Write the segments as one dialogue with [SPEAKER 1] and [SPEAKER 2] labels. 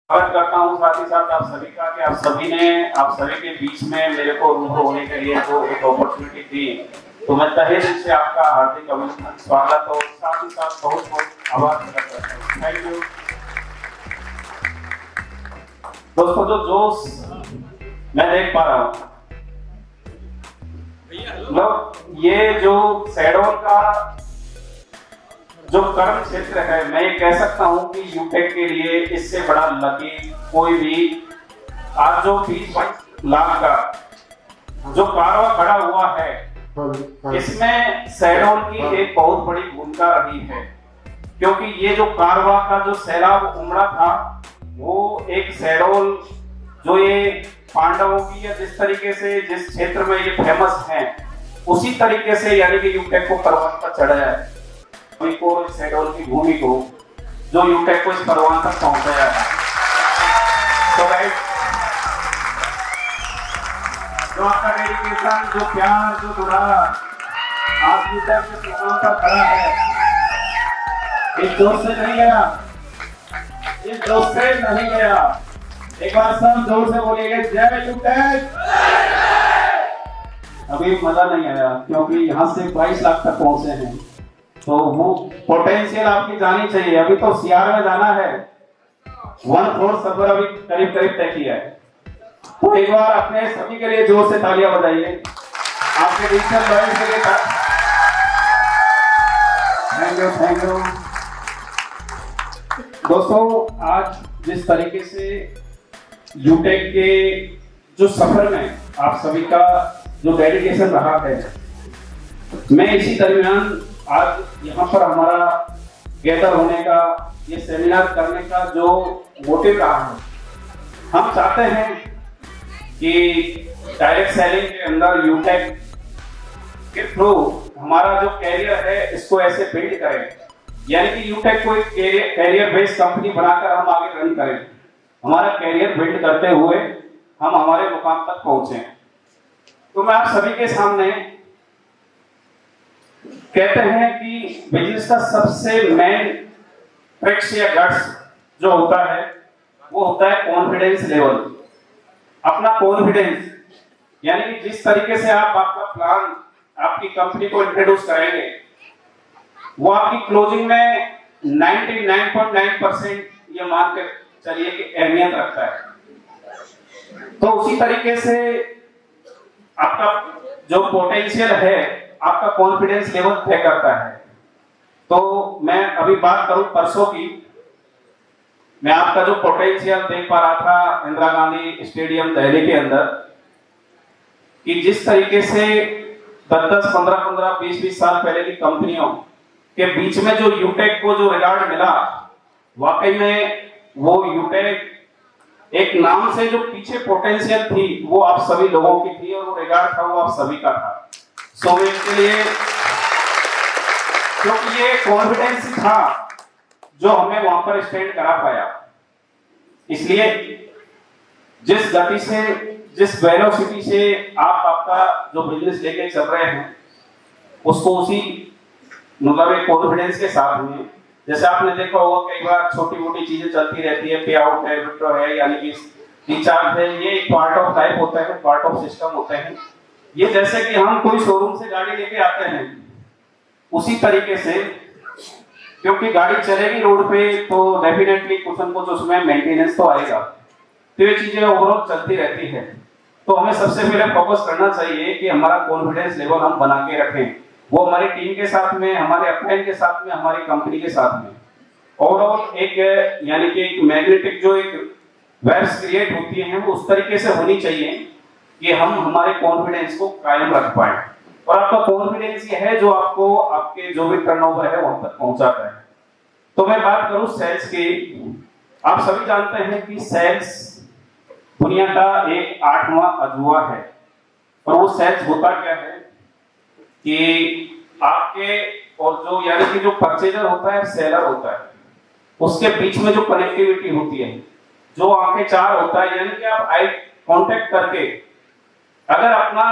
[SPEAKER 1] स्वागत करता हूँ साथ ही साथ आप सभी का कि आप सभी के बीच में मेरे को रूबरू होने के लिए जो एक अपॉर्चुनिटी दी, तो मैं तहे दिल से आपका हार्दिक अभिनंदन स्वागत और साथ ही साथ बहुत बहुत आभार प्रकट करता हूँ। थैंक यू दोस्तों। जो जोश मैं देख पा रहा हूँ, मतलब ये जो शहडोल का जो कर्म क्षेत्र है, मैं ये कह सकता हूं कि यूटेक के लिए इससे बड़ा लकी कोई भी आज जो 20-22 लाख का जो कारवा खड़ा हुआ है, इसमें शहडोल की एक बहुत बड़ी भूमिका रही है। क्योंकि ये जो कारवा का जो सैलाब उमड़ा था, वो एक शहडोल जो ये पांडवों की या जिस तरीके से जिस क्षेत्र में ये फेमस है, उसी तरीके से यानी कि यूटेक को परवान पर चढ़ाया है को शहडोल की भूमि को, जो यूटेक को इस परवान तक पहुंचाया है। तो गाइस, जो आपका डेडिकेशन, जो प्यार, जो दुलार आज यूटेक के परवान पर खड़ा है, इस जोश से नहीं गया, इस जोश से नहीं गया। एक बार सब जोर से बोलिएगा, जय यूटेक। अभी मजा नहीं आया क्योंकि यहाँ से 22 लाख तक पहुंचे हैं, तो वो पोटेंशियल आपकी जानी चाहिए। अभी तो सीआर में जाना है, 1/4 सफर अभी करीब करीब तय किया है। तो एक बार अपने सभी के लिए जोर से तालियां बजाइए आपके डिजिटल लॉयल्स के लिए। थैंक यू दोस्तों। आज जिस तरीके से यूटेक के जो सफर में आप सभी का जो डेडिकेशन रहा है, मैं इसी दरमियान आज यहाँ पर हमारा गैदर होने का, ये सेमिनार करने का जो मोटिव रहा है, हम चाहते हैं कि डायरेक्ट सेलिंग के अंदर यूटेक के थ्रू हमारा जो कैरियर है इसको ऐसे बिल्ड करें, यानी कि यूटेक को एक कैरियर बेस्ड कंपनी बनाकर हम आगे रन करें, हमारा कैरियर बिल्ड करते हुए हम हमारे मुकाम तक पहुंचे। तो मैं आप सभी के सामने कहते हैं कि बिजनेस का सबसे मेन ट्रिक्स या गट्स जो होता है, वो होता है कॉन्फिडेंस लेवल। अपना कॉन्फिडेंस, यानी कि जिस तरीके से आप आपका प्लान आपकी कंपनी को इंट्रोड्यूस करेंगे, वो आपकी क्लोजिंग में 99.9% ये मान के चलिए कि अहमियत रखता है। तो उसी तरीके से आपका जो पोटेंशियल है, आपका कॉन्फिडेंस लेवल तय करता है। तो मैं अभी बात करूं परसों की, मैं आपका जो पोटेंशियल देख पा रहा था इंदिरा गांधी स्टेडियम दिल्ली के अंदर, कि जिस तरीके से 10-10, 15-15, 20-20 साल पहले की कंपनियों के बीच में जो यूटेक को जो रिगार्ड मिला, वाकई में वो यूटेक एक नाम से जो पीछे पोटेंशियल थी वो आप सभी लोगों की थी, और वो रिगार्ड था वो आप सभी का था। सो इसके लिए क्योंकि ये कॉन्फिडेंस था जो हमें वहां पर स्टैंड करा पाया, इसलिए जिस गति से, जिस वेलोसिटी से आप आपका जो बिजनेस लेके चल रहे हैं, उसको उसी मतलब एक कॉन्फिडेंस के साथ में, जैसे आपने देखा होगा कई बार छोटी मोटी चीजें चलती रहती है, पे आउट है, विड्रॉ है, यानी कि रिचार्ज है, ये एक पार्ट ऑफ लाइफ होता है, पार्ट ऑफ सिस्टम होते हैं। ये जैसे कि हम कोई शोरूम से गाड़ी लेके आते हैं, उसी तरीके से क्योंकि गाड़ी चलेगी रोड पे तो डेफिनेटली कुछ न कुछ उसमें मेंटेनेंस तो आएगा, तो ये चीजें ओवरऑल चलती रहती है। तो हमें सबसे पहले फोकस करना चाहिए कि हमारा कॉन्फिडेंस लेवल हम बना के रखें, वो हमारी टीम के साथ में, हमारे अपलाइन के साथ में, हमारी कंपनी के साथ में। ओवरऑल एक यानी कि एक मैग्नेटिक जो एक वेव्स क्रिएट होती है, वो उस तरीके से होनी चाहिए कि हम हमारे कॉन्फिडेंस को कायम रख पाए। और आपका कॉन्फिडेंस ये है जो आपको आपके जो भी टर्नओवर है वहां तक पहुंचाता है। तो मैं बात करूं सेल्स की, आप सभी जानते हैं कि सेल्स दुनिया का एक 8वां अजूबा है। और वो सेल्स होता क्या है कि आपके और जो यानी कि जो परचेजर होता है, सेलर होता है, उसके बीच में जो कनेक्टिविटी होती है, जो आंखें चार होता है, यानी कि आप आई कांटेक्ट करके अगर अपना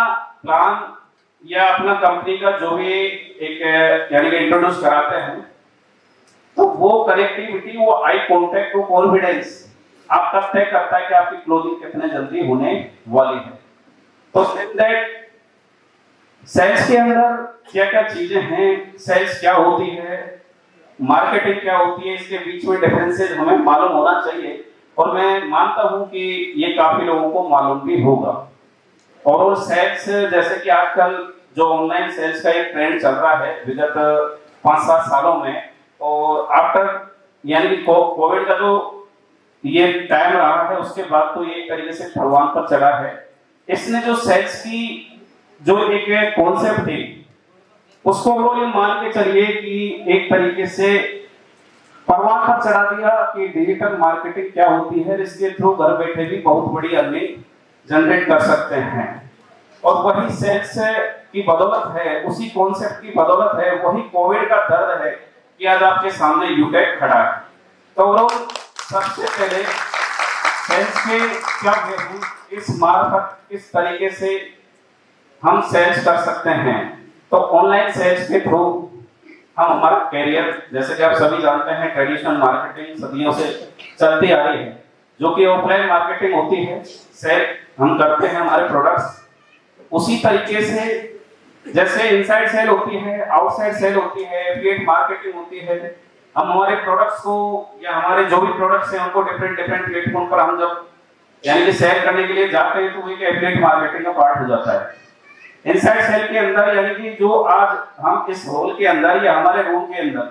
[SPEAKER 1] प्लान या अपना कंपनी का जो भी एक यानी कि इंट्रोड्यूस कराते हैं, तो वो कनेक्टिविटी, वो आई कांटेक्ट, वो कॉन्फिडेंस आपका तय करता है कि आपकी क्लोजिंग कितने जल्दी होने वाली है। तो दैट सेल्स के अंदर क्या क्या चीजें हैं, सेल्स क्या होती है, मार्केटिंग क्या होती है, इसके बीच में डिफरेंसेस हमें मालूम होना चाहिए। और मैं मानता हूं कि ये काफी लोगों को मालूम भी होगा। और सेल्स जैसे कि आजकल जो ऑनलाइन सेल्स का एक ट्रेंड चल रहा है विगत 5-7 सालों में, और आफ्टर यानी कि कोविड का जो ये टाइम रहा है उसके बाद तो ये एक तरीके से भगवान पर चढ़ा है। इसने जो सेल्स की जो एक कॉन्सेप्ट थी उसको वो ये मान के चलिए कि एक तरीके से भगवान पर चढ़ा दिया कि डिजिटल मार्केटिंग क्या होती है, इसके थ्रू घर बैठे भी बहुत बड़ी अर्निंग जनरेट कर सकते हैं। और वही सेल्स की बदौलत है, उसी कॉन्सेप्ट की बदौलत है, वही कोविड का दर्द है कि आज आपके सामने यूटेक खड़ा है। तो सबसे पहले सेल्स के क्या है, इस मार्फत किस तरीके से हम सेल्स कर सकते हैं। तो ऑनलाइन सेल्स के थ्रू हम हमारा कैरियर, जैसे कि आप सभी जानते हैं ट्रेडिशनल मार्केटिंग सदियों से चलती आ रही है, जो कि ऑफलाइन मार्केटिंग होती है, सेल हम करते हैं हमारे प्रोडक्ट्स। उसी तरीके से जैसे इनसाइड सेल होती है, आउटसाइड सेल होती है, एफिलिएट मार्केटिंग होती है, हम हमारे प्रोडक्ट्स को या हमारे जो भी प्रोडक्ट्स हैं उनको डिफरेंट डिफरेंट प्लेटफॉर्म पर हम जब यानी कि सेल करने के लिए जाते हैं तो वो एक एफिलिएट मार्केटिंग का पार्ट हो जाता है। इनसाइड सेल के अंदर यानी कि जो आज हम इस हॉल के अंदर या हमारे रूम के अंदर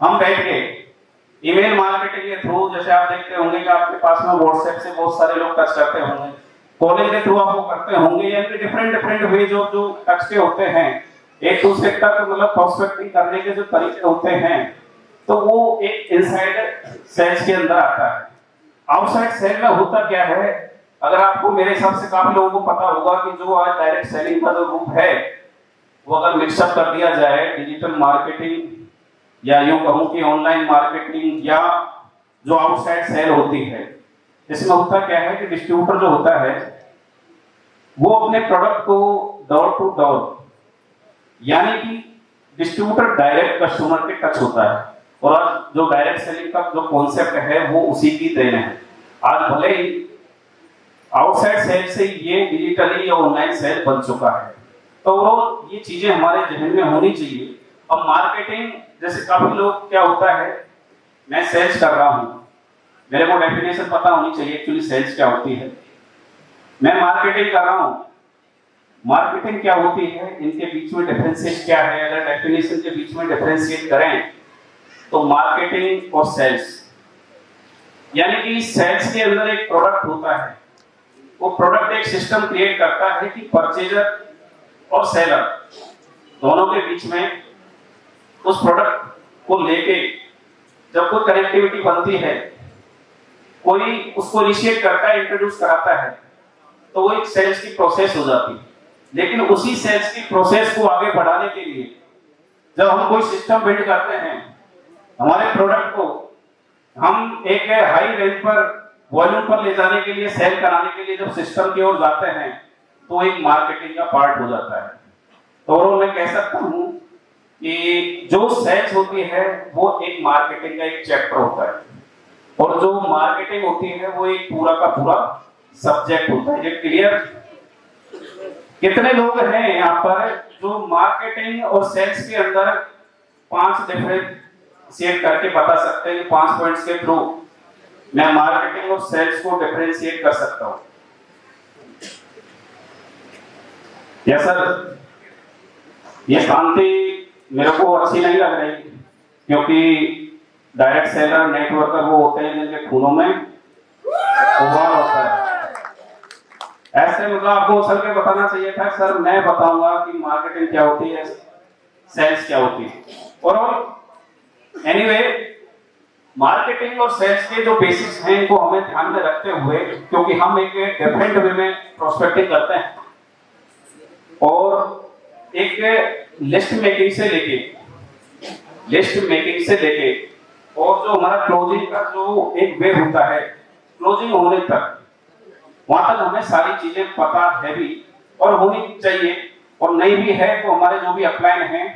[SPEAKER 1] हम बैठ के ईमेल मार्केटिंग के थ्रू, जैसे आप देखते होंगे कि आपके पास में व्हाट्सएप से बहुत सारे लोग टच करते होंगे, कॉलिंग के थ्रू आप वो करते होंगे, यानी कि डिफरेंट डिफरेंट वे जो टच के होते हैं एक दूसरे तक, मतलब प्रोस्पेक्टिंग करने के जो तरीके होते हैं, तो वो एक इनसाइड सेल्स के अंदर आता है। आउटसाइड सेल में होता क्या है, अगर आपको मेरे हिसाब से काफी लोगों को पता होगा कि जो आज डायरेक्ट सेलिंग का जो रूप है वो अगर मिक्सअप कर दिया जाए डिजिटल मार्केटिंग या यूं कहूं कि ऑनलाइन मार्केटिंग या जो आउटसाइड सेल होती है, इसमें होता क्या है कि डिस्ट्रीब्यूटर जो होता है वो अपने प्रोडक्ट को डोर टू डोर यानी कि डिस्ट्रीब्यूटर डायरेक्ट कस्टमर के टच होता है। और आज जो डायरेक्ट सेलिंग का जो कॉन्सेप्ट है वो उसी की देन है। आज भले ही आउटसाइड सेल से ये डिजिटली या ऑनलाइन सेल बन चुका है, तो वो ये चीजें हमारे जहन में होनी चाहिए। अब मार्केटिंग जैसे काफी लोग क्या होता है, मैं सेल्स कर रहा हूं, मेरे को डेफिनेशन पता होनी चाहिए एक्चुअली सेल्स क्या होती है। मैं मार्केटिंग कर रहा हूं, मार्केटिंग क्या होती है, इनके बीच में डिफरेंशिएट क्या है। अगर डेफिनेशन के बीच में डिफरेंशिएट करें तो मार्केटिंग और सेल्स यानी कि सेल्स के अंदर एक प्रोडक्ट होता है, वो प्रोडक्ट एक सिस्टम क्रिएट करता है कि परचेजर और सेलर दोनों के बीच में उस प्रोडक्ट को लेके जब कोई कनेक्टिविटी बनती है, कोई उसको इनिशिएट करता है, इंट्रोड्यूस कराता है, तो वो एक सेल्स की प्रोसेस हो जाती है। लेकिन उसी सेल्स की प्रोसेस को आगे बढ़ाने के लिए जब हम कोई सिस्टम बिल्ड करते हैं, हमारे प्रोडक्ट को हम एक हाई रेंज पर वॉल्यूम पर ले जाने के लिए, सेल कराने के लिए जब सिस्टम की ओर जाते हैं तो एक मार्केटिंग का पार्ट हो जाता है। तो मैं कह सकता हूं कि जो सेल्स होती है वो एक मार्केटिंग का एक चैप्टर होता है, और जो मार्केटिंग होती है वो एक पूरा का पूरा सब्जेक्ट होता है। ये क्लियर? कितने लोग हैं यहाँ पर जो मार्केटिंग और सेल्स के अंदर 5 डिफरेंशिएट करके बता सकते हैं कि 5 पॉइंट्स के थ्रू मैं मार्केटिंग और सेल्स को डिफरेंशिएट कर सकता हूं? Yes sir. ये शांति मेरे को अच्छी नहीं लग रही, क्योंकि डायरेक्ट सेलर नेटवर्कर वो होते हैं जिनके खूनों में उबाल होता है। ऐसे मतलब आपको चल के बताना चाहिए था सर, मैं बताऊंगा कि मार्केटिंग क्या होती है, सेल्स क्या होती है। और एनीवे मार्केटिंग और सेल्स के जो बेसिक्स हैं इनको हमें ध्यान में रखते हुए, क्योंकि हम एक डिफरेंट वे में प्रोस्पेक्टिंग करते हैं और एक लिस्ट मेकिंग से लेके और जो हमारा क्लोजिंग का जो एक वे होता है, क्लोजिंग होने तक वहां तक हमें सारी चीजें पता है भी और होनी चाहिए, और नहीं भी है तो हमारे जो भी अपलाइन हैं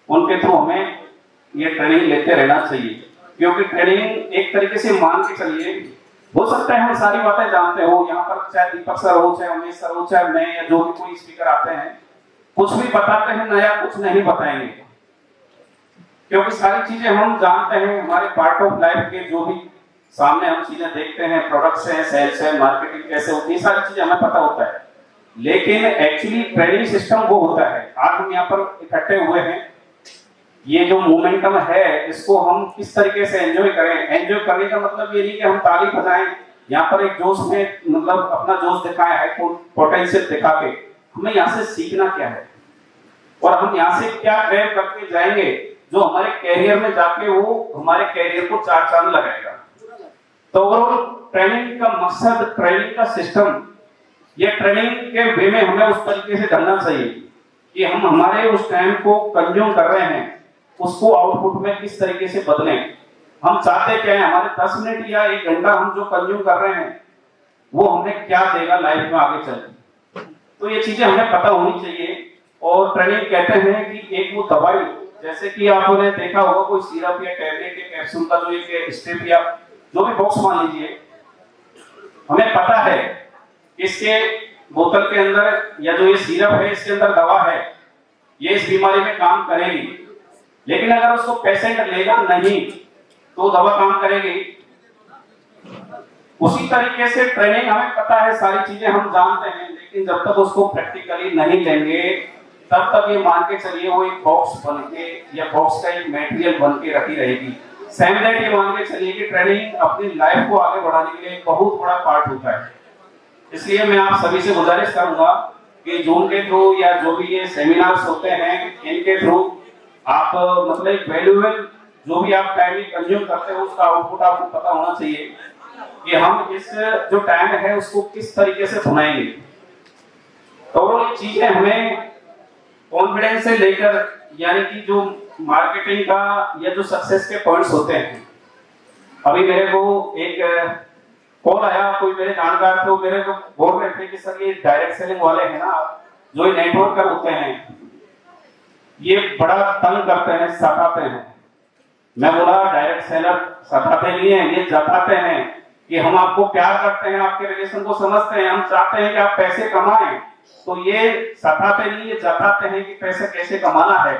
[SPEAKER 1] उनके थ्रू हमें ये ट्रेनिंग लेते रहना चाहिए। क्योंकि ट्रेनिंग एक तरीके से मान के चलिए हो सकता है हम सारी बातें जानते हो, यहाँ पर चाहे दीपक सर हो, चाहे उमेश सर हो, चाहे मैं या जो भी कोई स्पीकर आते हैं, कुछ भी बताते हैं नया, कुछ नहीं बताएंगे, क्योंकि सारी चीजें हम जानते हैं। हमारे पार्ट ऑफ लाइफ के जो भी सामने हम चीजें देखते हैं, प्रोडक्ट्स हैं, सेल्स है, मार्केटिंग कैसे होती है, सारी चीजें हमें पता होता है। लेकिन एक्चुअली ट्रेनिंग सिस्टम वो होता है। आज हम यहाँ पर इकट्ठे हुए हैं, ये जो मोमेंटम है इसको हम किस तरीके से एंजॉय करें। एंजॉय करने का मतलब ये नहीं कि हम ताली बजाएं, यहाँ पर एक जोश में मतलब अपना जोश दिखाएं, हाई पोटेंशियल दिखा के। हमें यहाँ से सीखना क्या है और हम यहाँ से क्या ग्रैब करके जाएंगे जो हमारे कैरियर में जाके वो हमारे कैरियर को चार चांद लगाएगा। तो ओवरऑल ट्रेनिंग का मकसद, ट्रेनिंग का सिस्टम, ये ट्रेनिंग के वे में हमें उस तरीके से ढलना चाहिए कि हम हमारे उस टाइम को कंज्यूम कर रहे हैं उसको आउटपुट में किस तरीके से बदलें। हम चाहते क्या है, हमारे 10 मिनट या 1 घंटा हम जो कंज्यूम कर रहे हैं वो हमें क्या देगा लाइफ में आगे चल। तो ये चीजें हमें पता होनी चाहिए। और ट्रेनिंग कहते हैं कि एक वो दवाई, जैसे कि आपने देखा होगा कोई सिरप या टैबलेट या कैप्सूल का जो एक स्ट्रिप या जो भी बॉक्स मान लीजिए, हमें पता है इसके बोतल के अंदर या जो ये सिरप है इसके अंदर दवा है, ये इस बीमारी में काम करेगी। लेकिन अगर उसको पेशेंट लेगा नहीं तो दवा काम करेगी। उसी तरीके से ट्रेनिंग, हमें पता है सारी चीजें हम जानते हैं, लेकिन जब तक उसको प्रैक्टिकली नहीं लेंगे तब तक ये मान के चलिए वो एक बॉक्स बन के या बॉक्स का एक मटेरियल बन के रखी रहेगी। सेम दैट ये मान के चलिए कि ट्रेनिंग अपनी लाइफ को आगे बढ़ाने के लिए एक बहुत बड़ा पार्ट होता है। इसलिए मैं आप सभी से गुजारिश करूंगा कि जूम के थ्रू या जो भी ये सेमिनार्स होते हैं इनके थ्रू आप मतलब एक वैल्यूएबल जो भी आप टाइम कंज्यूम करते हो उसका आउटपुट आपको पता होना चाहिए कि हम इस जो टाइम है उसको किस तरीके से बनाएंगे। तो ये चीजें हमें कॉन्फिडेंस से लेकर, यानी कि जो मार्केटिंग का या जो सक्सेस के पॉइंट्स होते हैं। अभी मेरे को एक कॉल आया, कोई मेरे जानकार थे, मेरे को बोल रहे थे कि सर ये डायरेक्ट सेलिंग वाले हैं ना, जो ये नेटवर्कर होते हैं, ये बड़ा तंग करते हैं, सताते हैं। मैं बोला डायरेक्ट सेलर सताते नहीं है, ये जताते हैं कि हम आपको प्यार करते हैं, आपके रिलेशन को समझते हैं, हम चाहते हैं कि आप पैसे कमाएं। तो ये सताते नहीं, ये जताते हैं कि पैसे कैसे कमाना है।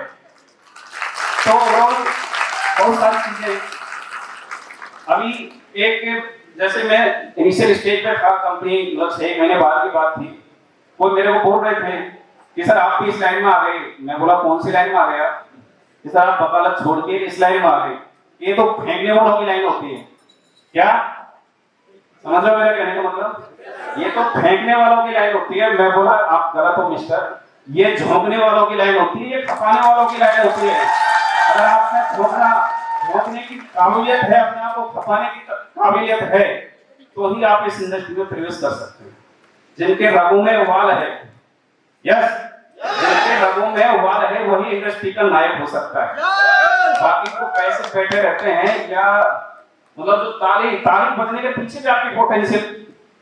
[SPEAKER 1] तो बहुत सारी चीजें अभी एक, जैसे मैं इनिशियल स्टेज पे था, कंपनी मतलब 6 महीने बाद की बात थी, वो मेरे को बोल रहे थे कि सर आप भी इस लाइन में आ गए। मैं बोला कौन सी लाइन में आ गया? कि सर आप वकालत छोड़ के इस लाइन में आ गए, ये तो फेंकने वालों की लाइन होती है। क्या समझ रहे हो मेरा कहने का मतलब? ये तो फेंकने वालों की लाइन होती है। मैं बोला आप गलत हो मिस्टर, ये झोंकने वालों की लाइन होती है, ये खपाने वालों की लाइन होती है। अगर आपने झोंकने की काबिलियत है, अपने आप को खपाने की काबिलियत है, तो ही आप इस इंडस्ट्री में प्रवेश कर सकते हैं। जिनके रगों में उबाल है, यस, जिनके रगों में उबाल है वही इंडस्ट्री का नायक हो सकता है। बाकी तो पैसे बैठे रहते हैं, या मतलब जो ताली बजने के पीछे भी आपकी पोटेंशियल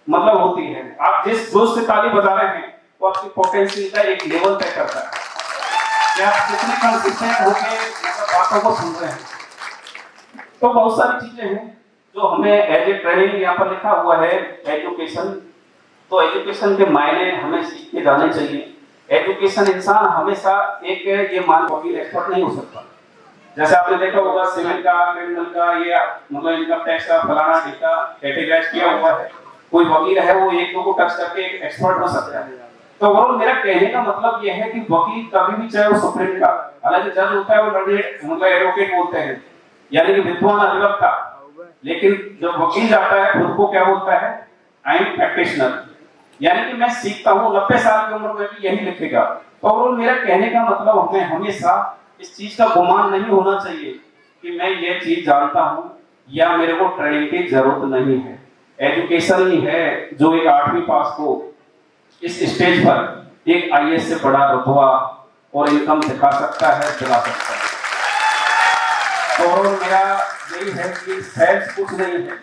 [SPEAKER 1] मतलब होती है। आप जिस जोश से ताली बजा रहे हैं वो आपकी पोटेंशियल का एक लेवल तय करता है कि आप कितने कंसिस्टेंट होके बातों को सुन रहे हैं। तो बहुत सारी चीजें हैं जो हमें एज ए ट्रेनिंग यहाँ पर लिखा हुआ है एजुकेशन। तो एजुकेशन के मायने हमें सीख के जाने चाहिए। एजुकेशन इंसान हमेशा एक ये मान वकील एक्सपर्ट नहीं हो सकता। जैसे आपने देखा होगा सिविल का, क्रिमिनल का, ये मतलब इनकम टैक्स का फलाना डेटा कैटेगराइज किया हुआ है। कोई वकील है वो एक दो को टच करके एक एक्सपर्ट हो सकता है। तो वो मेरा कहने का मतलब ये है कि वकील कभी भी, चाहे वो सुप्रीम का, हालांकि जज होता है वो मतलब एडवोकेट बोलते हैं, यानी कि विद्वान अधिवक्ता, लेकिन जब वकील जाता है खुद को क्या बोलता है? आई एम प्रैक्टिशनर, यानी कि मैं सीखता हूँ। 90 साल की उम्र में भी यही लिखेगा। तो मेरा कहने का मतलब हमें हमेशा इस चीज का गुमान नहीं होना चाहिए कि मैं ये चीज जानता हूँ या मेरे को ट्रेनिंग की जरूरत नहीं है। एजुकेशन ही है जो एक 8वीं पास को इस स्टेज पर एक आईएएस से बड़ा रुतबा और इनकम दिखा सकता है, दिला सकता है। तो मेरा यही है कि सेल्स कुछ नहीं है।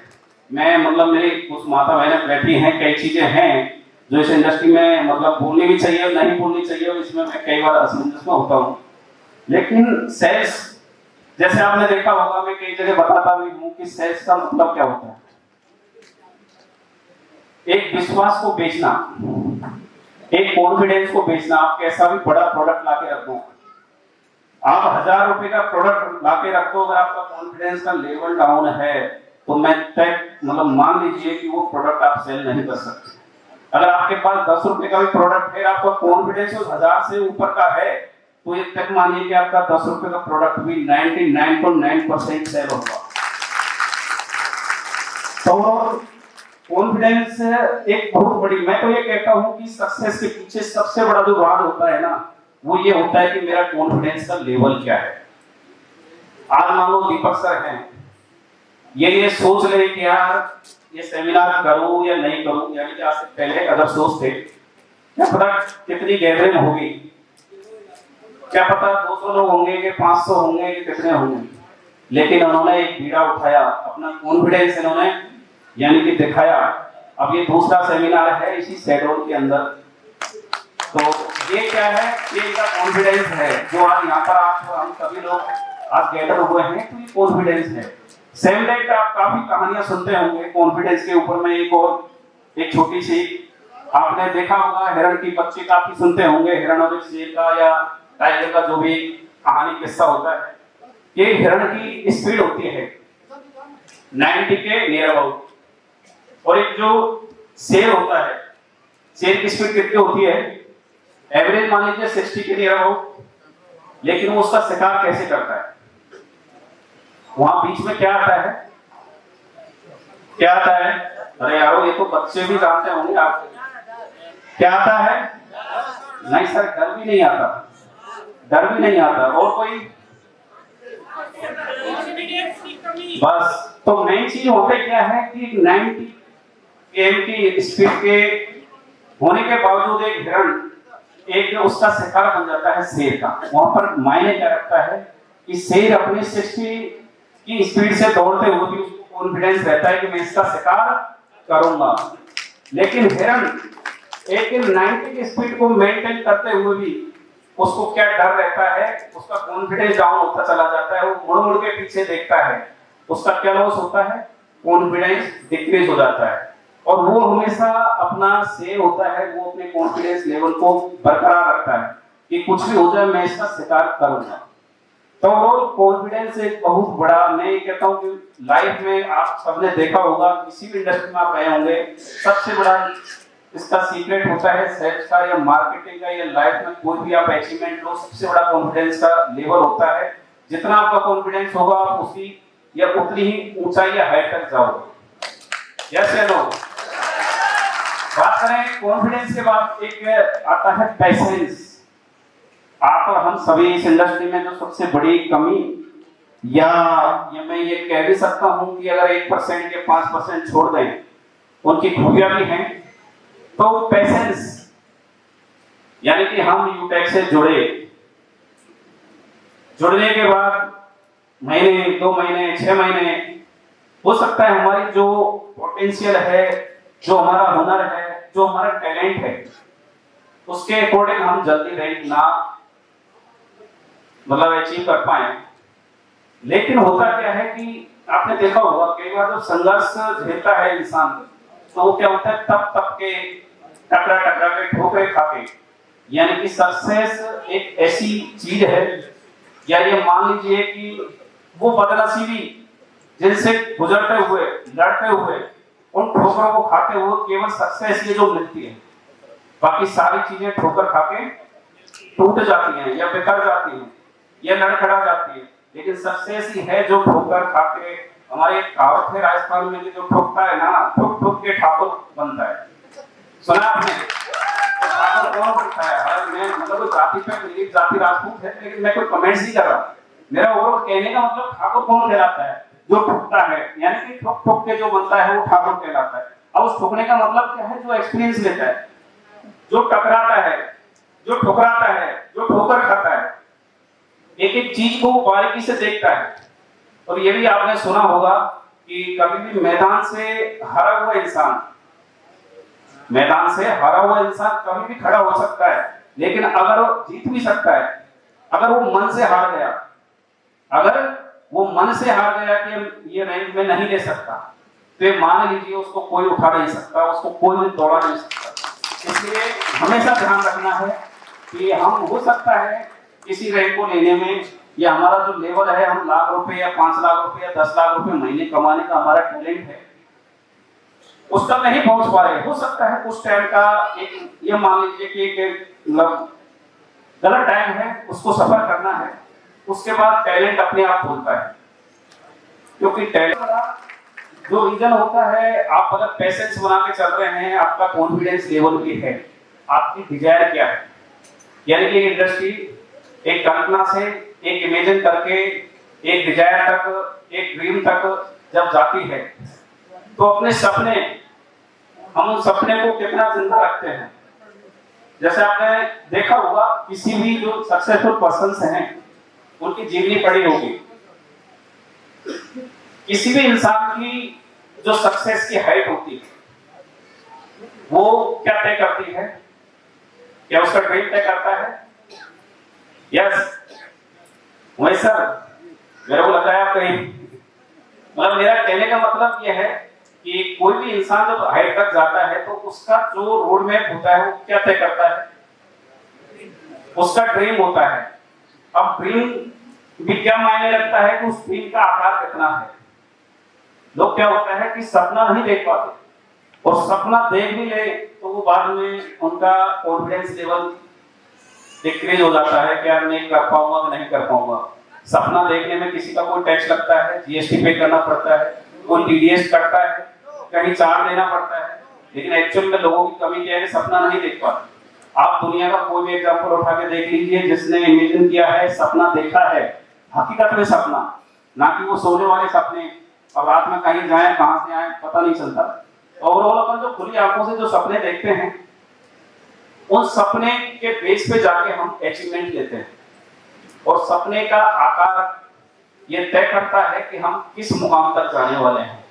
[SPEAKER 1] मैं मतलब मेरी कुछ माता बहनें बैठी हैं, कई चीजें हैं जो इस इंडस्ट्री में मतलब बोलनी भी चाहिए और नहीं बोलनी चाहिए, और इसमें मैं कई बार असमंजस में होता हूँ। लेकिन सेल्स, जैसे आपने देखा होगा, मैं कई जगह बताता भी हूँ कि सेल्स का मतलब क्या होता है। एक विश्वास को बेचना, एक कॉन्फिडेंस को बेचना। आप कैसा भी बड़ा प्रोडक्ट लाके रख दो, आप 1000 रुपए का प्रोडक्ट लाके रख दो, अगर आपका कॉन्फिडेंस का लेवल डाउन है तो मैं मतलब मान लीजिए कि वो प्रोडक्ट आप सेल नहीं कर सकते। अगर आपके पास 10 रुपए का भी प्रोडक्ट है, आपका कॉन्फिडेंस उस 1000 से ऊपर का है, तो ये तक मानिए कि आपका 10 रुपए का प्रोडक्ट भी 99.9% सेल होगा। तो कॉन्फिडेंस एक बहुत बड़ी, मैं तो ये कहता हूं कि सक्सेस के पीछे सबसे बड़ा जो राज होता है ना, वो ये होता है कि मेरा कॉन्फिडेंस का लेवल क्या है। आज मान लो दीपक सर हैं, ये सोच ले कि यार ये सेमिनार करूं या नहीं करूं, यानी कि आज से पहले अगर सोचते क्या पता कितनी गैदरिंग होगी, क्या पता 200 लोग होंगे कि 500 होंगे कि कितने होंगे, लेकिन उन्होंने एक बीड़ा उठाया, अपना कॉन्फिडेंस इन्होंने यानी कि दिखाया। अब ये दूसरा सेमिनार है इसी शैडोल के अंदर, तो ये क्या है, ये इनका कॉन्फिडेंस है जो आज यहाँ पर आप हम सभी लोग आज गैदर हुए हैं, तो ये कॉन्फिडेंस है। सेम लाइक आप काफी कहानियां सुनते होंगे कॉन्फिडेंस के ऊपर में। एक छोटी सी आपने देखा होगा, हिरण की बच्ची काफी सुनते होंगे, हिरण और शेर का या टाइगर का जो भी कहानी किस्सा होता है। ये हिरण की स्पीड होती है 90 के नियर अबाउट, और एक जो शेर होता है, शेर की स्पीड कितनी होती है, एवरेज मान लीजिए 60 के नियर अबाउट। लेकिन वो उसका शिकार कैसे करता है, वहां बीच में क्या आता है, क्या आता है, अरे यारो ये तो बच्चे भी जानते होंगे आप, क्या आता है, नहीं सर डर भी नहीं आता, डर भी नहीं आता। और कोई बस, तो मेन चीज होते क्या है कि 90 km की स्पीड के होने के बावजूद एक हिरण एक उसका शिकार बन जाता है शेर का। वहां पर मायने क्या रखता है कि शेर अपने 60 की स्पीड से दौड़ते हुए भी उसको कॉन्फिडेंस रहता है कि मैं इसका शिकार करूंगा। लेकिन हिरण एक 90 की स्पीड को मेंटेन करते हुए भी उसको क्या डर रहता है, उसका कॉन्फिडेंस डाउन होता चला जाता है, वो मुड़ मुड़ के पीछे देखता है, उसका क्या लॉस होता है, कॉन्फिडेंस डिक्रीज हो जाता है। और वो हमेशा अपना शेर होता है, वो अपने कॉन्फिडेंस लेवल को बरकरार रखता है कि कुछ भी हो जाए मैं इसका शिकार करूंगा। तो कॉन्फिडेंस एक बहुत बड़ा, मैं ये कहता हूँ कि लाइफ में आप सबने देखा होगा, किसी भी इंडस्ट्री में आप रहे होंगे, सबसे बड़ा इसका सीक्रेट होता है सेल्स का या मार्केटिंग का या लाइफ में कोई भी आप अचीवमेंट लो, सबसे बड़ा कॉन्फिडेंस का लेवल होता है। जितना आपका कॉन्फिडेंस होगा आप उसी या उतनी ही ऊंचाई या हाइट तक जाओगे। यस या नो? बात करें कॉन्फिडेंस के बाद एक आता है पैशंस। आप और हम सभी इस इंडस्ट्री में जो सबसे बड़ी कमी, या मैं ये कह भी सकता हूं कि अगर 1% या 5% छोड़ दें, उनकी खूबियां भी हैं, तो पेशेंस। यानी कि हम यूटेक से जुड़ने के बाद महीने, 2 महीने, 6 महीने, हो सकता है हमारी जो पोटेंशियल है, जो हमारा हुनर है, जो हमारा टैलेंट है, उसके अकॉर्डिंग हम जल्दी रैंक ना मतलब अचीव कर पाए। लेकिन होता क्या है कि आपने देखा होगा कई बार जो संघर्ष झेलता है इंसान, तो वो क्या होता है, तप के टकरा के ठोकरे खा के, यानी कि सक्सेस एक ऐसी चीज है, या ये मान लीजिए कि वो बदनसीबी जिनसे गुजरते हुए, लड़ते हुए, उन ठोकरों को खाते हुए केवल सक्सेस ये जो मिलती है, बाकी सारी चीजें ठोकर खा के टूट जाती हैं या बिखर जाती हैं या लड़खड़ा जाती है। लेकिन सक्सेस ही है जो ठोकर खा के, हमारे एक कहावत है राजस्थान में, जो ठोकता है ना, ठोक ठोक के ठाकुर बनता है। सुना आपने? तो ठाकुर कौन बनता है? मैं मतलब जाति पे मेरी जाति राजपूत है, लेकिन मैं कोई कमेंट्स नहीं कर रहा। मेरा ओवरऑल कहने का मतलब ठाकुर कौन कहलाता है? जो ठोकता है, यानी कि ठोक ठोक के जो बनता है वो ठाकुर कहलाता है। अब उस ठोकने का मतलब क्या है? जो एक्सपीरियंस लेता है, जो टकराता है, जो ठुकराता है, जो ठोकर खाता है, एक एक चीज को बारीकी से देखता है। और ये भी आपने सुना होगा कि कभी भी मैदान से हारा हुआ इंसान कभी भी खड़ा हो सकता है, लेकिन अगर वो जीत भी सकता है अगर वो मन से हार गया कि ये रैंक में नहीं ले सकता, तो ये मान लीजिए उसको कोई उठा नहीं सकता, उसको कोई भी दौड़ा नहीं सकता। इसलिए हमेशा ध्यान रखना है कि हम हो सकता है किसी रैंक को लेने में, या हमारा जो लेवल है, हम लाख रुपए या 5 लाख रुपए या 10 लाख रुपए महीने कमाने का हमारा टैलेंट है, उस तक नहीं पहुंच पा रहे। हो सकता है कुछ टाइम का एक, ये मान लीजिए कि एक मतलब गलत टाइम है, उसको सफर करना है, उसके बाद टैलेंट अपने आप खुलता है। क्योंकि टैलेंट जो रीजन होता है, आप अगर पैसेंस बना के चल रहे हैं, आपका कॉन्फिडेंस लेवल भी है, आपकी डिजायर क्या है, यानी कि इंडस्ट्री एक कल्पना से, एक इमेजिन करके, एक डिजायर तक, एक ड्रीम तक जब जाती है, तो अपने सपने, हम उन सपने को कितना जिंदा रखते हैं। जैसे आपने देखा होगा किसी भी जो सक्सेसफुल पर्सन्स हैं, उनकी जीवनी पढ़ी होगी, किसी भी इंसान की जो सक्सेस की हाइट होती है वो क्या तय करती है, क्या उसका ड्रीम तय करता है? यस वही सर, मेरे को लग रहा है आप कहीं, मतलब मेरा कहने का मतलब यह है कि कोई भी इंसान जब हाइट तक जाता है तो उसका जो रोड मैप होता है वो क्या तय करता है, उसका ड्रीम होता है। अब ड्रीम भी क्या मायने रखता है कि उस ड्रीम का आकार कितना है। लोग क्या होता है कि सपना नहीं देख पाते, और सपना देख भी ले तो वो बाद में उनका कॉन्फिडेंस लेवल डिक्रीज हो जाता है कि यार नहीं कर पाऊंगा, नहीं कर पाऊंगा। सपना देखने में किसी का कोई टैक्स लगता है, जीएसटी पे करना पड़ता है, कोई टीडीएस कटता है, कहीं चार्ज देना पड़ता है, लेकिन एक्चुअल में लोगों की कमी क्या है, सपना नहीं देख पाते। आप दुनिया का कोई भी एग्जाम्पल उठा के देख लीजिए जिसने इमेजिन किया है, सपना देखा है, हकीकत में सपना, ना कि वो सोने वाले सपने, अब रात में कहीं जाए कहां से आए पता नहीं चलता। ओवरऑल अपन जो खुली आंखों से जो सपने देखते हैं, उन सपने के बेस पे जाके हम अचीवमेंट लेते हैं, और सपने का आकार ये तय करता है कि हम किस मुकाम तक जाने वाले हैं।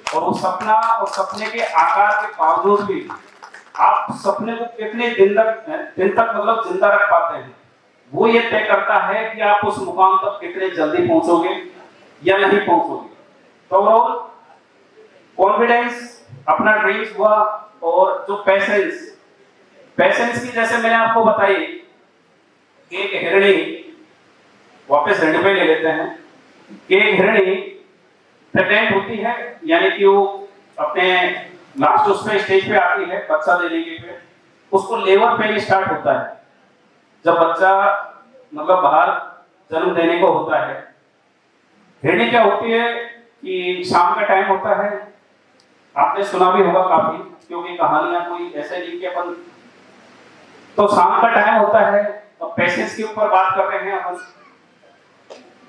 [SPEAKER 1] और वो सपना और सपने के आकार के बावजूद भी आप सपने को कितने दिन तक मतलब जिंदा रख पाते हैं, वो ये तय करता है कि आप उस मुकाम तक कितने जल्दी पहुंचोगे या नहीं पहुंचोगे। तो ओवरऑल कॉन्फिडेंस, अपना ड्रीम्स हुआ, और जो पैसेंस की जैसे मैंने आपको बताई कि एक हिरणी, वापस हिरणी पे ले लेते हैं कि एक हिरणी प्रेग्नेंट होती है, यानी कि वो अपने लास्ट उसमें स्टेज पे आती है बच्चा देने के लिए, उसको लेबर पेन स्टार्ट होता है जब बच्चा मतलब बाहर जन्म देने को होता है। हिरणी क्या होती है कि शाम का टाइम होता है, आपने सुना भी होगा काफी, क्योंकि कहानियां कोई ऐसे नहीं कि अपन, तो शाम का टाइम होता है, तो पेशेंस के ऊपर बात कर रहे हैं अपन।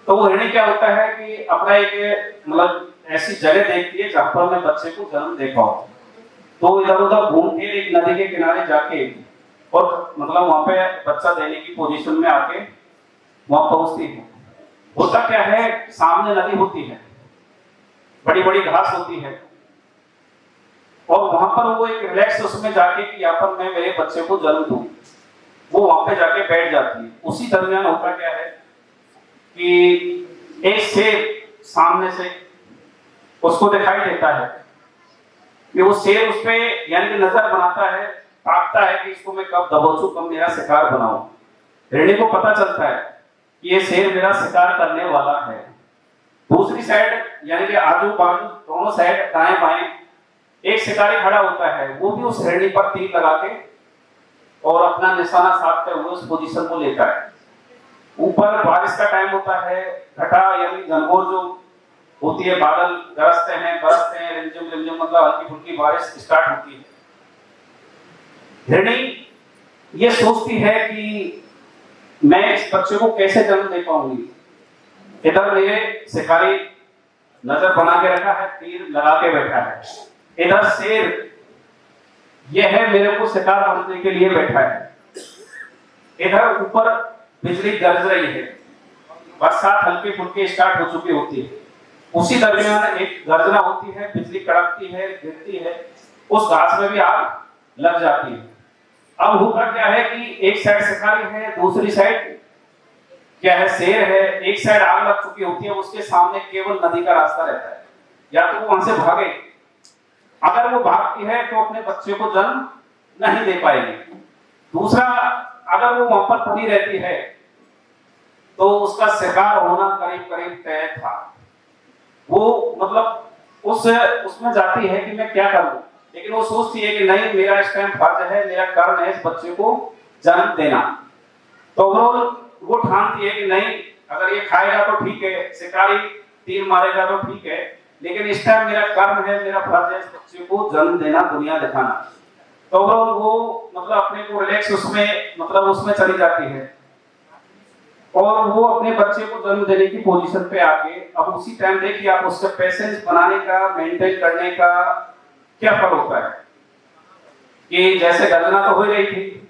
[SPEAKER 1] तो वो हिरणी क्या होता है कि अपना एक मतलब ऐसी जगह देखती है जहां पर मैं बच्चे को जन्म दे पाऊं, तो इधर उधर घूम के एक नदी के किनारे जाके, और मतलब वहां पे बच्चा देने की पोजीशन में आके वहां पहुंचती है। होता क्या है, सामने नदी होती है, बड़ी बड़ी घास होती है, और वहां पर वो एक रिलैक्स उसमें जाके कि यहाँ पर मैं मेरे बच्चे को जन्म दूं, वो वहां पे जाके बैठ जाती है। उसी दरमियान होता क्या है कि एक शेर सामने से उसको दिखाई देता है कि वो शेर उस पे यानी कि नजर बनाता है, ताकता है कि इसको मैं कब दबोचूं, कब मेरा शिकार बनाऊं। हिरणी को पता चलता है कि ये शेर मेरा शिकार करने वाला है। दूसरी साइड यानी कि आजू बाजू दोनों साइड दाएं बाएं एक शिकारी खड़ा होता है, वो भी उस हिरणी पर तीर लगा के और अपना निशाना साधते हुए उस पोजीशन को लेता है। ऊपर बारिश का टाइम होता है, घटा यानी घनघोर जो होती है, बादल गरजते हैं, बरसते हैं, रिमझिम रिमझिम मतलब हल्की फुल्की बारिश स्टार्ट होती है। हिरणी ये सोचती है कि मैं इस बच्चे को कैसे जन्म दे पाऊंगी। इधर मेरे शिकारी नजर बना के रखा है, तीर लगा के बैठा है, इधर शेर यह है मेरे को शिकार बनने के लिए बैठा है, इधर ऊपर बिजली गरज रही है, बरसात हल्की फुल्की स्टार्ट हो चुकी होती है। उसी दरमियान एक गर्जना होती है, बिजली कड़कती है, गिरती है, उस घास में भी आग लग जाती है। अब होता क्या है कि एक साइड शिकारी है, दूसरी साइड क्या है, शेर है। एक साइड आग लग चुकी होती है, उसके सामने केवल नदी का रास्ता रहता है, या तो वो वहां से भागे अगर वो भागती है तो अपने बच्चे को जन्म नहीं दे पाएगी। दूसरा, अगर वो वहां पर पड़ी रहती है तो उसका शिकार होना करीब करीब तय था। वो मतलब उसमें जाती है कि मैं क्या करूं, लेकिन वो सोचती है कि नहीं, मेरा इस टाइम फर्ज है, मेरा कर्म है इस बच्चे को जन्म देना। तो वो ठानती है कि नहीं, अगर ये खाएगा तो ठीक है, शिकारी तीर मारेगा तो ठीक है, लेकिन इस टाइम मेरा कर्म है, मेरा फर्ज है इस बच्चे को जन्म देना, दुनिया दिखाना। तो वो मतलब अपने को रिलैक्स उसमें चली जाती है और वो अपने बच्चे को जन्म देने की पोजीशन पे आके, अब उसी टाइम देखिए आप उसका पेशेंस बनाने का, मेंटेन करने का क्या फल होता है कि जैसे गर्जना तो हो रही थी,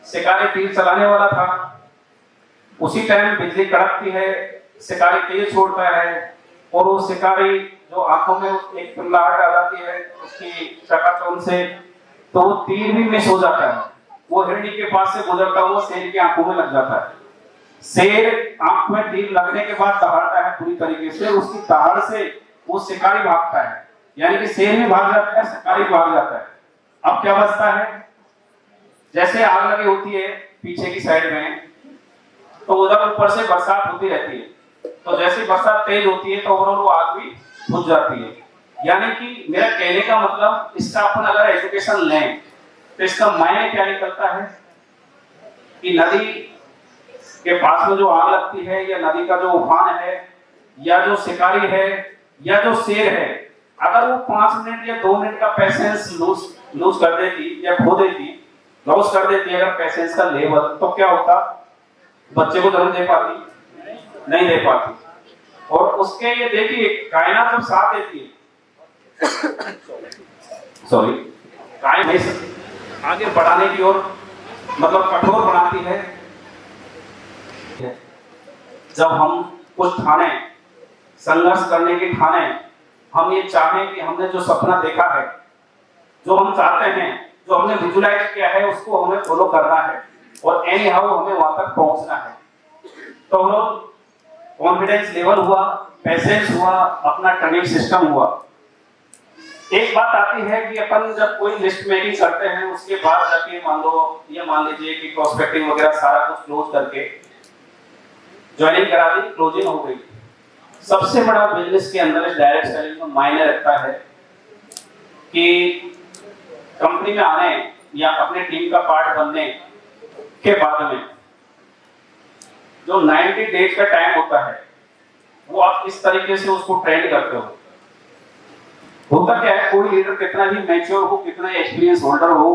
[SPEAKER 1] शिकारी तीर चलाने वाला था, उसी टाइम बिजली कड़कती है, शिकारी तीर छोड़ता है और वो शिकारी जो आंखों में एक पिंगलाहट आ जाती है उसकी चकाचौंध से, तो वो तीर भी मिस हो जाता है, वो हिरणी के पास से गुजरता हुआ शेर की आंखों में लग जाता है। शेर आंख में तीर लगने के बाद दहाड़ता है पूरी तरीके से, उसकी दहाड़ से वो शिकारी भागता है, यानी कि शेर भी भाग जाता है, शिकारी भाग जाता है। अब क्या बचता है, जैसे आग लगी होती है पीछे की साइड में, तो उधर ऊपर से बरसात होती रहती है, तो जैसे बरसात तेज होती है तो वो आग भी बुझ जाती है। यानी कि मेरा कहने का मतलब, इसका अपन अगर एजुकेशन लें तो इसका मायने क्या निकलता है कि नदी के पास में जो आग लगती है, या नदी का जो उफान है, या जो शिकारी है, या जो शेर है, अगर वो 5 मिनट या 2 मिनट का पेशेंस लूज कर देती या खो देती, लॉस कर देती अगर पेशेंस का लेवल, तो क्या होता, बच्चे को जन्म दे पाती? नहीं दे पाती। और उसके ये देखिए, कायनात जब साथ देती है सॉरी कायनात आगे बढ़ाने की ओर कठोर बनाती है। जब हम कुछ ठाने, संघर्ष करने की ठाने, हम ये चाहें कि हमने जो सपना देखा है, जो हम चाहते हैं, जो हमने विजुलाइज किया है, उसको हमें फॉलो करना है और एनी हाउ हमें वहां तक पहुंचना है। तो कॉन्फिडेंस लेवल हुआ, पेशेंस हुआ, अपना ट्रेनिंग सिस्टम हुआ। एक बात आती है कि अपन जब कोई लिस्ट मेकिंग करते हैं, उसके बाद जाके मान लीजिए कि प्रोस्पेक्टिंग वगैरह सारा कुछ क्लोज करके ज्वाइनिंग करा दी, क्लोजिंग हो गई। सबसे बड़ा बिजनेस के अंदर इस डायरेक्ट सेलिंग में मायने रखता है कि कंपनी में आने या अपने टीम का पार्ट बनने के बाद में जो 90 डेज का टाइम होता है, वो आप इस तरीके से उसको ट्रेन करते हो। होता क्या है, कोई लीडर कितना भी मैच्योर हो, कितना एक्सपीरियंस होल्डर हो,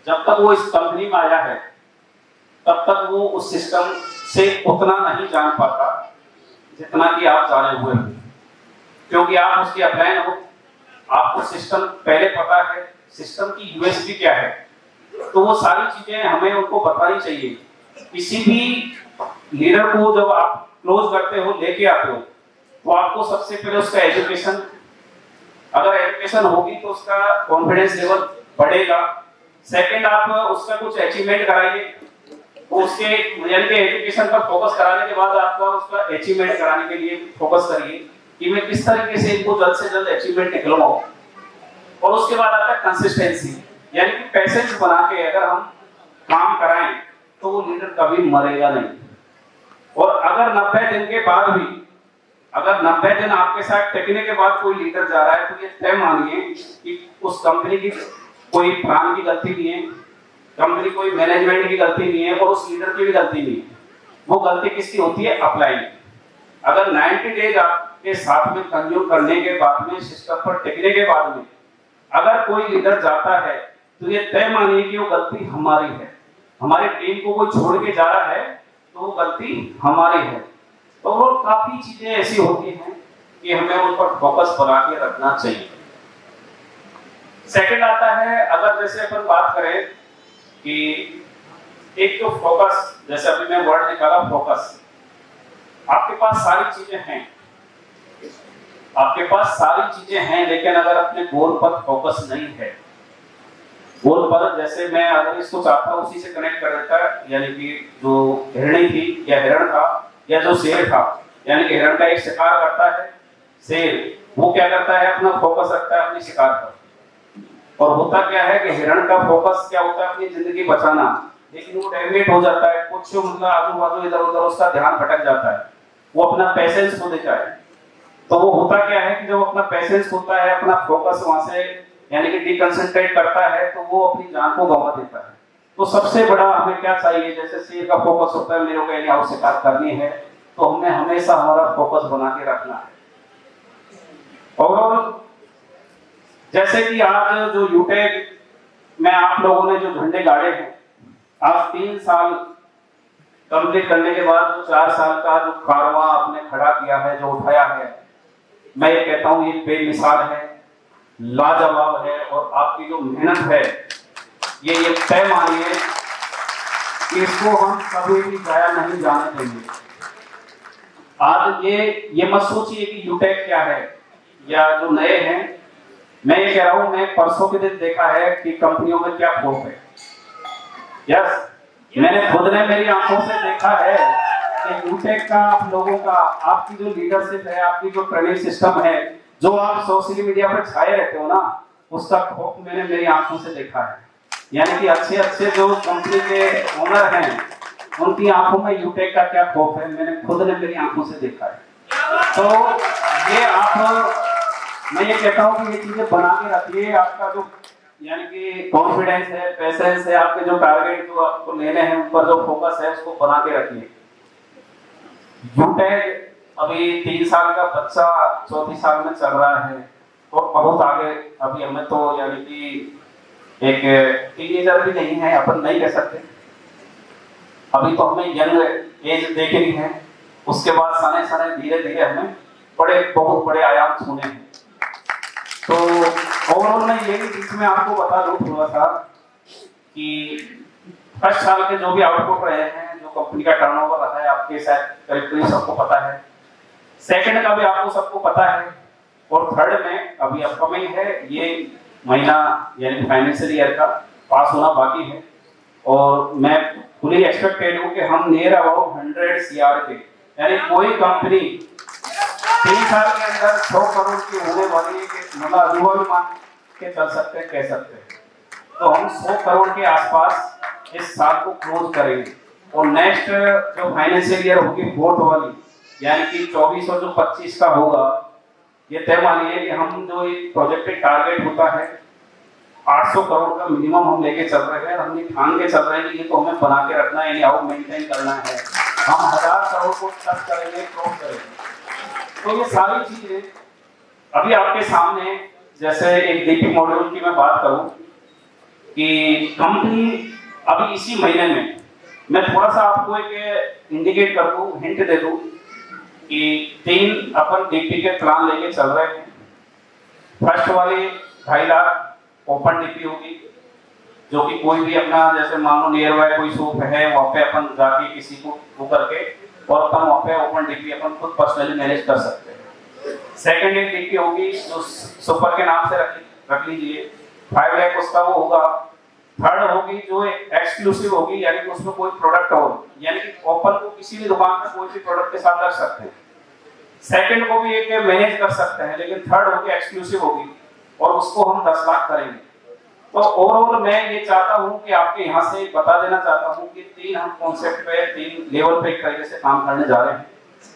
[SPEAKER 1] जब तक वो इस कंपनी में आया है तब तक वो उस सिस्टम से उतना नहीं जान पाता जितना कि आप जाने हुए हो, क्योंकि आप उसके अपलाइन हो, आपको सिस्टम पहले पता है, सिस्टम की यूएसपी क्या है, तो वो सारी चीजें हमें उनको बतानी चाहिए। किसी भी लीडर को जब आप क्लोज करते हो, लेके आते हो, तो आपको सबसे पहले उसका एजुकेशन, अगर एजुकेशन होगी तो उसका कॉन्फिडेंस लेवल बढ़ेगा। सेकंड, आप उसका कुछ अचीवमेंट कराइए, उसके यानी कि एजुकेशन पर फोकस कराने के बाद आपका उसका अचीवमेंट कराने के लिए फोकस करिए कि मैं किस तरीके से इनको जल्द से जल्द अचीवमेंट निकलवाऊं। और उसके बाद आता है कंसिस्टेंसी, यानी कि पेशेंस बना के अगर हम काम कराएं तो वो लीडर कभी मरेगा नहीं। और अगर 90 दिन के बाद भी, अगर 90 दिन आपके साथ टिकने के बाद कोई लीडर जा रहा है, तो ये तय मानिए कि उस कंपनी की कोई प्लान की गलती नहीं है, कंपनी कोई मैनेजमेंट की गलती नहीं है और उस लीडर की भी गलती नहीं है। वो गलती किसकी होती है? अप्लाई। अगर 90 डेज आपके साथ में कंज्यूम करने के बाद में, सिस्टम पर टिकने के बाद में अगर कोई लीडर जाता है, तो ये तय मानिए कि वो गलती हमारी है। हमारी टीम को कोई छोड़ के जा रहा है तो वो गलती हमारी है। तो वो काफी चीजें ऐसी होती हैं कि हमें उन पर फोकस बना के रखना चाहिए। सेकंड आता है, अगर जैसे अपन बात करें कि एक तो फोकस, जैसे अभी मैं वर्ड निकाला फोकस, आपके पास सारी चीजें हैं, आपके पास सारी चीजें हैं, लेकिन अगर अपने गोल पर फोकस नहीं है, गोल पर, जैसे मैं अगर इसको चाहता हूं उसी से कनेक्ट कर देता है, यानी कि जो हिरणी थी या हिरण था या जो शेर था, यानी कि हिरण का एक शिकार करता है, शेर वो क्या करता है, अपना फोकस रखता है अपने शिकार पर। और होता क्या है कि हिरण का फोकस क्या होता है, अपनी जिंदगी बचाना, लेकिन वो डेविएट हो जाता है, कुछ मतलब आजू बाजू इधर उधर उसका ध्यान भटक जाता है, वो अपना पैसेंस खो देता है। तो वो होता क्या है कि जब अपना पैसेंस होता है, अपना फोकस वहां से यानी कि डिकंसंट्रेट करता है, तो वो अपनी जान को गंवा देता है। तो सबसे बड़ा हमें क्या चाहिए, जैसे शेर का फोकस होता है मेरे को एनी हाउ शिकार करनी है, तो हमें हमेशा हमारा फोकस बना के रखना है। और जैसे कि आज जो यूटेक में आप लोगों ने जो झंडे गाड़े हैं, आज 3 साल कंप्लीट करने के बाद 4 साल का जो कारवां आपने खड़ा किया है, जो उठाया है, मैं ये कहता हूं ये बेमिसाल है, लाजवाब है। और आपकी जो मेहनत है ये तय मानिए कि इसको हम कभी भी जाया नहीं जाने देंगे। आज ये मत सोचिए कि यूटेक क्या है या जो नए हैं, मैं ये कह रहा हूं, मैं परसों के दिन देखा है कि कंपनियों में क्या खौफ है। यस, मैंने खुद ने मेरी आंखों से देखा है कि यूटेक का आप लोगों का, आपकी जो लीडरशिप है, आपकी जो ट्रेनिंग सिस्टम है, जो आप सोशल मीडिया पर छाए रहते हो ना, उसका खौफ मैंने मेरी आंखों से देखा है। यानी कि अच्छे अच्छे जो कंपनी के ओनर हैं, उनकी आंखों में यूटेक का क्या खौफ है, मैंने खुद ने मेरी आंखों से देखा है। तो ये आप, मैं ये कहता हूँ कि ये चीजें बना के रखिए। आपका जो यानी कि कॉन्फिडेंस है, पेशेंस है, आपके जो टारगेट जो आपको लेने हैं उन पर जो फोकस है, उसको बना के रखिए। यूटेक अभी 3 साल का बच्चा 4थी साल में चल रहा है और बहुत आगे, अभी हमें तो यानी कि एक टीनेजर भी नहीं है, अपन नहीं कह सकते, अभी तो हमें यंग एज देख रही है। उसके बाद सने सने धीरे धीरे हमें बहुत बड़े आयाम छूने हैं। तो ओवरऑल मैं ये भी बीच में आपको बता दूं थोड़ा सा कि फर्स्ट साल के जो भी आउटपुट रहे हैं, जो कंपनी का टर्नओवर रहा है, आपके शायद करीब सबको पता है। सेकंड का भी आपको सबको पता है। और थर्ड में अभी अपकमिंग है, ये महीना यानी फाइनेंशियल ईयर का पास होना बाकी है। और मैं फुली एक्सपेक्टेड हूँ कि हम नियर अबाउट 100 CR के, यानी कोई कंपनी 3 साल के अंदर 100 करोड़ की होने वाली है, मतलब अधूरा भी मान के चल सकते हैं, कह सकते हैं। तो हम 100 करोड़ के आसपास इस साल को क्लोज करेंगे। और नेक्स्ट जो फाइनेंशियल ईयर होगी फोर्थ वाली, यानी कि 24 और जो 25 का होगा, ये तय मानिए कि हम जो एक प्रोजेक्टेड टारगेट होता है 800 करोड़ का मिनिमम हम लेके चल रहे हैं। हम ये ठान के चल रहे हैं कि ये तो हमें बना के रखना है, यानी आउट मेंटेन करना है। हम 1000 करोड़ को टच करेंगे, क्रॉस करेंगे। तो ये सारी चीजें अभी आपके सामने, जैसे एक डीपी मॉड्यूल की मैं बात करूं कि कंपनी अभी इसी महीने में, मैं थोड़ा सा आपको एक इंडिकेट कर दूं, हिंट दे दूं कि 3 अपन डीपी के प्लान लेके चल रहे हैं। फर्स्ट वाली 2.5 लाख ओपन डीपी होगी, जो कि कोई भी अपना, जैसे मान लो नियर बाय कोई शॉप है, वहां पे अपन जाके किसी को वो करके और अपन वहां पे ओपन डीपी अपन खुद पर्सनली मैनेज कर सकते हैं। सेकंड एक डीपी होगी जो सुपर के नाम से रख लीजिए, 5 लाख उसका वो होगा। थर्ड होगी जो एक्सक्लूसिव होगी, यानी कि उसमें कोई प्रोडक्ट हो, यानी कि ओपन को किसी भी दुकान में कोई भी प्रोडक्ट के साथ रख सकते हैं। सेकंड को भी एक मैनेज कर सकते हैं, लेकिन थर्ड होगी एक्सक्लूसिव होगी और उसको हम 10 लाख करेंगे। तो ओवरऑल मैं ये चाहता हूं कि आपके यहाँ से बता देना चाहता हूं कि 3 हम कॉन्सेप्ट पे, 3 लेवल पे एक तरीके से काम करने जा रहे हैं।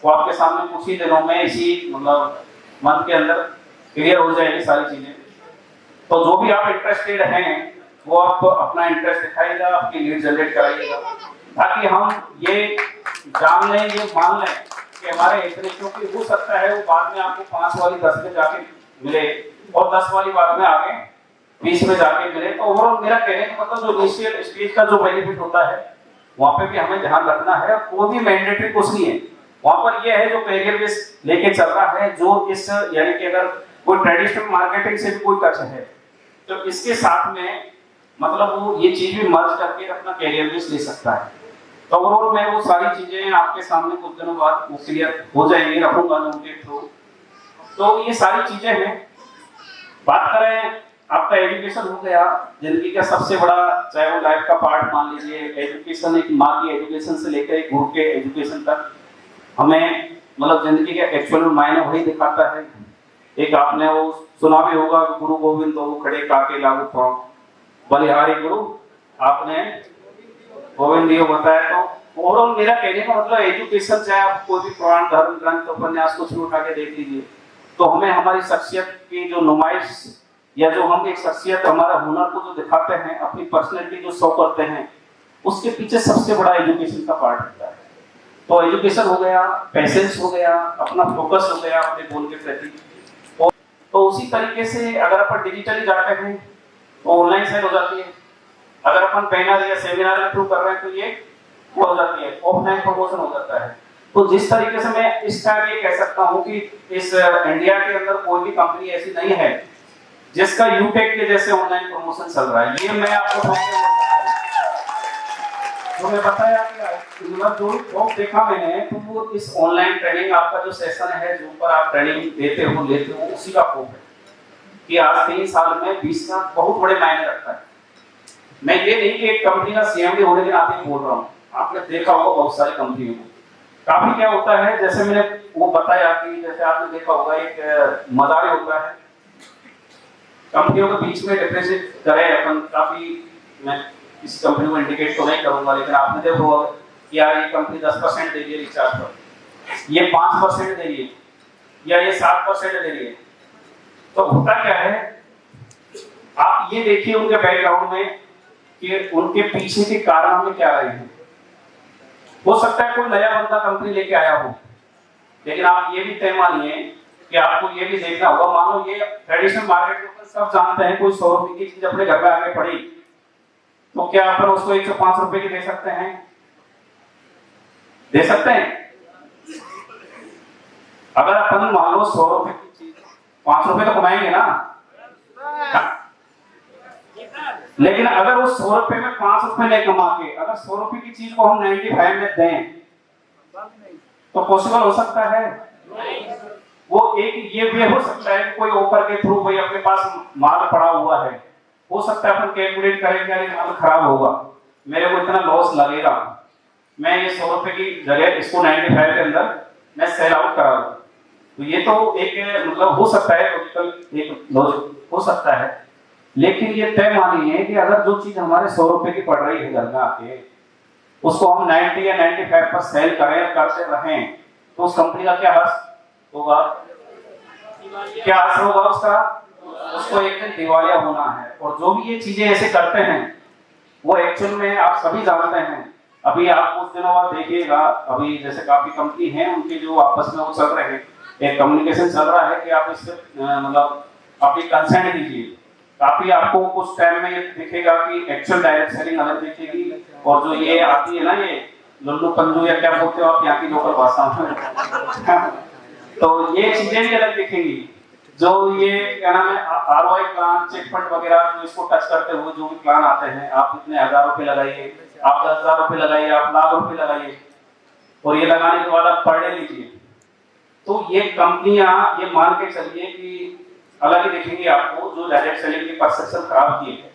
[SPEAKER 1] वो आपके सामने कुछ ही दिनों में, इसी मतलब मंथ के अंदर क्लियर हो जाएगी सारी चीजें। तो जो भी आप इंटरेस्टेड हैं वो आप अपना इंटरेस्ट दिखाइएगा, आपकी लीड जनरेट कराइएगा, ताकि हम ये जान लें, ये मान लें कि हमारे इतने, क्योंकि हो सकता है वो बाद में आपको 5 वाली 10 में जाके मिले और 10 वाली बाद में आगे 20 में जाके मिले। तो ओवरऑल मेरा कहने का मतलब जो इनिशियल स्टेज का जो बेनिफिट होता है वहां पे भी हमें ध्यान रखना है। कोई भी मैंडेटरी कुछ नहीं है वहां पर, ये है जो कैरियर बेस लेके चल रहा है, जो इस यानी कि अगर कोई ट्रेडिशनल मार्केटिंग से भी कोई टच है तो इसके साथ में मतलब वो ये चीज भी मर्ज करके अपना कैरियर बेस ले सकता है। तो ओवरऑल मैं वो सारी चीजें आपके सामने कुछ दिनों बाद वो क्लियर हो जाएंगी, रखूंगा उनके थ्रू। तो ये सारी चीजें हैं। बात करें आपका एजुकेशन हो गया, जिंदगी का सबसे बड़ा, चाहे वो लाइफ का पार्ट मान लीजिए, एजुकेशन एक माँ की एजुकेशन से लेकर एक ग्रुप के एजुकेशन तक हमें मतलब जिंदगी के एक्चुअल मायने वही दिखाता है। एक आपने वो सुना भी होगा, गुरु गोविंद दो खड़े काके लागू पाओ, बलिहारी गुरु आपने गोविंद दियो बताया। तो ओवरऑल मेरा कहने का मतलब एजुकेशन, चाहे आप कोई भी पुराण धर्म ग्रंथ उपन्यास कुछ भी उठा के देख लीजिए, तो हमें हमारी शख्सियत की जो नुमाइश या जो हम एक शख्सियत हमारा हुनर को जो दिखाते हैं, अपनी पर्सनैलिटी जो शो करते हैं, उसके पीछे सबसे बड़ा एजुकेशन का पार्ट होता है। तो एजुकेशन हो गया, पैसेंस हो गया, अपना फोकस हो गया अपने गोल के प्रति। तो उसी तरीके से अगर अपन डिजिटली जाते हैं तो ऑनलाइन सेल हो जाती है, अगर अपन बैनर या सेमिनार के थ्रू कर रहे हैं तो ये हो जाती है, ऑफलाइन प्रमोशन हो जाता है। तो जिस तरीके से मैं इस टाइम ये कह सकता हूँ कि इस इंडिया के अंदर कोई भी कंपनी ऐसी नहीं है जिसका यूटेक के जैसे ऑनलाइन प्रमोशन चल रहा है। ये मैं आपको जो मैं बताया कि मतलब जो जॉब देखा मैंने, तो वो इस ऑनलाइन ट्रेनिंग आपका जो सेशन है, जो पर आप ट्रेनिंग देते हो उसी का प्रूफ है कि आज 3 साल में 20 लाख बहुत बड़े मायने रखता है। मैं ये नहीं कि एक कंपनी का सीएमडी होने के नाते बोल रहा हूँ, आपने देखा होगा बहुत सारी कंपनियों में काफी क्या होता है, जैसे मैंने वो बताया कि जैसे आपने देखा होगा एक मदारी होता है, कंपनियों के बीच में रिप्रेजेंट करे अपन काफी, मैं किसी कंपनी को इंडिकेट तो नहीं करूंगा, लेकिन आपने देखा होगा कि यार ये कंपनी 10% दे रही है रिचार्ज पर, ये 5% दे रही है, या ये 7% दे रही है। तो होता क्या है, आप ये देखिए उनके बैकग्राउंड में कि उनके पीछे के कारण हमें क्या रहे हैं। हो सकता है कोई नया बंदा कंपनी लेके आया हो, लेकिन आप ये भी तय मानिए कि आपको ये भी देखना होगा, मान लो ये ट्रेडिशनल मार्केट में सब जानते हैं, कोई 100 रुपए की चीज अपने घर में आगे पड़ी, तो क्या अपन उसको 105 रुपए की दे सकते हैं? दे सकते हैं? अगर अपन मान लो 100 रुपए की चीज 5 रुपए तो कमाएंगे ना, लेकिन अगर वो 100 रुपए में 5 रुपए नहीं कमा के अगर 100 रुपए की चीज को हम 95 में दें तो पॉसिबल हो सकता है? वो एक ये भी हो सकता है कि कोई ऑफर के थ्रू भाई अपने पास माल पड़ा हुआ है, हो सकता है अपन कैलकुलेट करेंगे अरे माल खराब होगा, मेरे को इतना लॉस लगेगा, मैं ये 100 रुपए की जगह इसको 95 के अंदर मैं सेल आउट करा दूं। तो ये तो एक मतलब हो सकता है, लॉजिकल एक लॉजिक हो सकता है, लेकिन ये तय मानिए कि अगर जो चीज हमारे 100 रुपए की पड़ रही है घर में आके, उसको हम 90 या 95 पर सेल करें करते रहें, तो उस कंपनी का क्या हर्ष होगा? क्या असर होगा उसका? उसको एक दिन दिवालिया होना है। और जो भी ये चीजें ऐसे करते हैं वो एक्चुअल में आप सभी जानते हैं। अभी आप कुछ दिनों बाद देखिएगा, अभी जैसे काफी कंपनी हैं उनके जो आपस में वो चल रहे हैं, एक कम्युनिकेशन चल रहा है कि आप इससे मतलब अपनी कंसेंट दीजिए, काफी आपको कुछ टाइम में ये दिखेगा कि एक्चुअल डायरेक्ट सेलिंग अलग दिखेगी, और जो ये आती है ना ये लुल्लू पंजू या क्या बोलते हो आप यहाँ की लोकल भाषा में तो ये चीजें भी अलग दिखेंगी। जो ये क्या नाम है आरओआई प्लान, चिटफंड वगैरह, जो इसको टच करते हुए जो भी प्लान आते हैं, आप इतने 1000 रुपए लगाइए, आप 10,000 रुपए लगाइए, आप लाख रुपए लगाइए, और ये लगाने के बाद आप पर डे लीजिए, तो ये कंपनियां ये मान के चलिए कि अलग ही दिखेंगी आपको, जो डायरेक्ट सेलिंग की परसेप्शन खराब की है,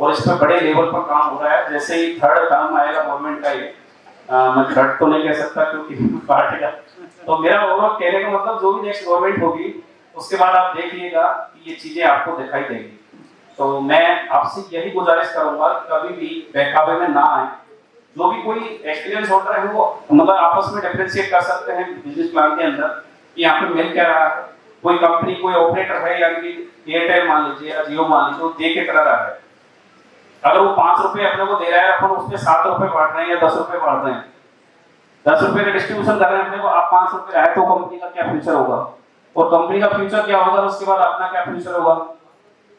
[SPEAKER 1] और इस पर बड़े लेवल पर काम हो रहा है। जैसे ही थर्ड टर्म आएगा गवर्नमेंट का, ये मैं थर्ड तो नहीं कह सकता क्योंकि पार्टी का, तो मेरा ओवरऑल कहने का मतलब जो भी नेक्स्ट गवर्नमेंट होगी उसके बाद आप देखिएगा कि ये चीजें आपको दिखाई देंगी। तो मैं आपसे यही गुजारिश करूंगा कि कभी भी बहकावे में ना आए, जो भी कोई एक्सपीरियंस होल्डर है वो मतलब आपस में डिफरेंशिएट कर सकते हैं बिजनेस प्लान के अंदर कि यहाँ पे मिल क्या रहा है। कोई कंपनी कोई ऑपरेटर है, यानी कि एयरटेल मान लीजिए या जियो मान लीजिए, वो दे के कर रहा है, अगर वो 5 रुपए अपने को दे रहा है, अपन उसमें 7 रुपए बांट रहे हैं या 10 रुपए बांट रहे हैं, 10 रुपए का डिस्ट्रीब्यूशन कर रहे हैं अपने को, आप 5 रुपए आए, तो कंपनी का क्या फ्यूचर होगा, और कंपनी का फ्यूचर क्या होगा, उसके बाद अपना क्या फ्यूचर होगा।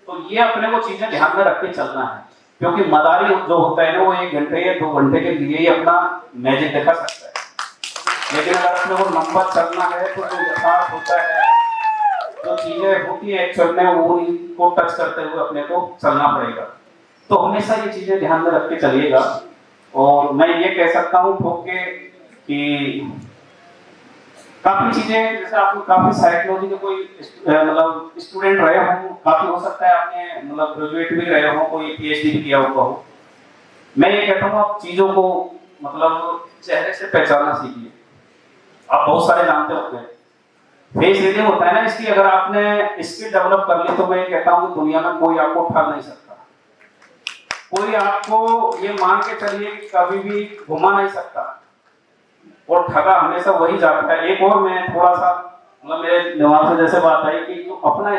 [SPEAKER 1] तो ये अपने को चीजें ध्यान में रख के चलना है, क्योंकि मदारी जो होता है ना वो 1 घंटे या 2 घंटे के लिए ही अपना मैजिक दिखा सकता है, लेकिन अगर अपने को नंबर चलना है तो जो यथार्थ होता है, जो चीजें होती है एक्चुअल में, वो को टच करते हुए अपने को चलना पड़ेगा। तो हमेशा ये चीजें ध्यान में रख के चलिएगा। और मैं ये कह सकता हूँ ठोक के कि काफी चीजें, जैसे आप काफी साइकोलॉजी के कोई मतलब स्टूडेंट रहे हो, काफी हो सकता है आपने मतलब ग्रेजुएट भी रहे हो, कोई पीएचडी भी किया हुआ हो, मैं ये कहता हूँ आप चीजों को मतलब चेहरे से पहचानना सीखिए। आप बहुत सारे जानते होंगे, फेस रीडिंग होता है ना, इसकी अगर आपने स्किल डेवलप कर ली तो मैं कहता हूँ कि दुनिया में कोई आपको ठग नहीं सकता, कोई आपको ये मान के चलिए कि कभी भी घुमा नहीं सकता, और ठगा हमेशा वही जाता है। एक और मैं थोड़ा सा मतलब मेरे दिमाग से जैसे बात आई कि जो अपना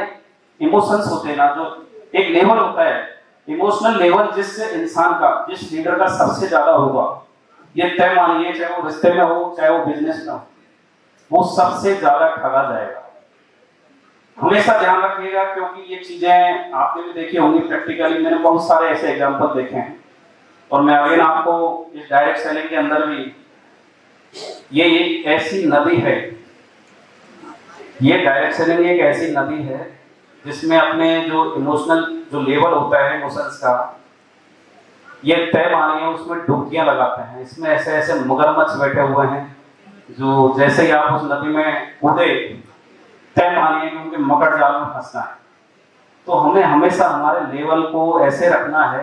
[SPEAKER 1] इमोशंस होते हैं ना, जो एक लेवल होता है इमोशनल लेवल, जिससे इंसान का, जिस लीडर का सबसे ज्यादा होगा, ये तय मानिए, चाहे वो रिश्ते में हो चाहे वो बिजनेस में हो, वो सबसे ज्यादा ठगा जाएगा। हमेशा ध्यान रखिएगा, क्योंकि ये चीजें आपने भी देखी होंगी प्रैक्टिकली, मैंने बहुत सारे ऐसे एग्जांपल देखे हैं। और मैं अगेन आपको इस डायरेक्ट सेलिंग के अंदर भी, ये एक ऐसी नदी है, ये डायरेक्ट सेलिंग एक ऐसी नदी है जिसमें अपने जो इमोशनल जो लेवल होता है इमोशंस का, ये तय मानिए उसमें डुबकियां लगाते हैं। इसमें ऐसे ऐसे मगरमच्छ बैठे हुए हैं जो जैसे ही आप उस नदी में कूदे, तय मानिए कि उनके मकड़ जाल में फंसना है। तो हमें हमेशा हमारे लेवल को ऐसे रखना है,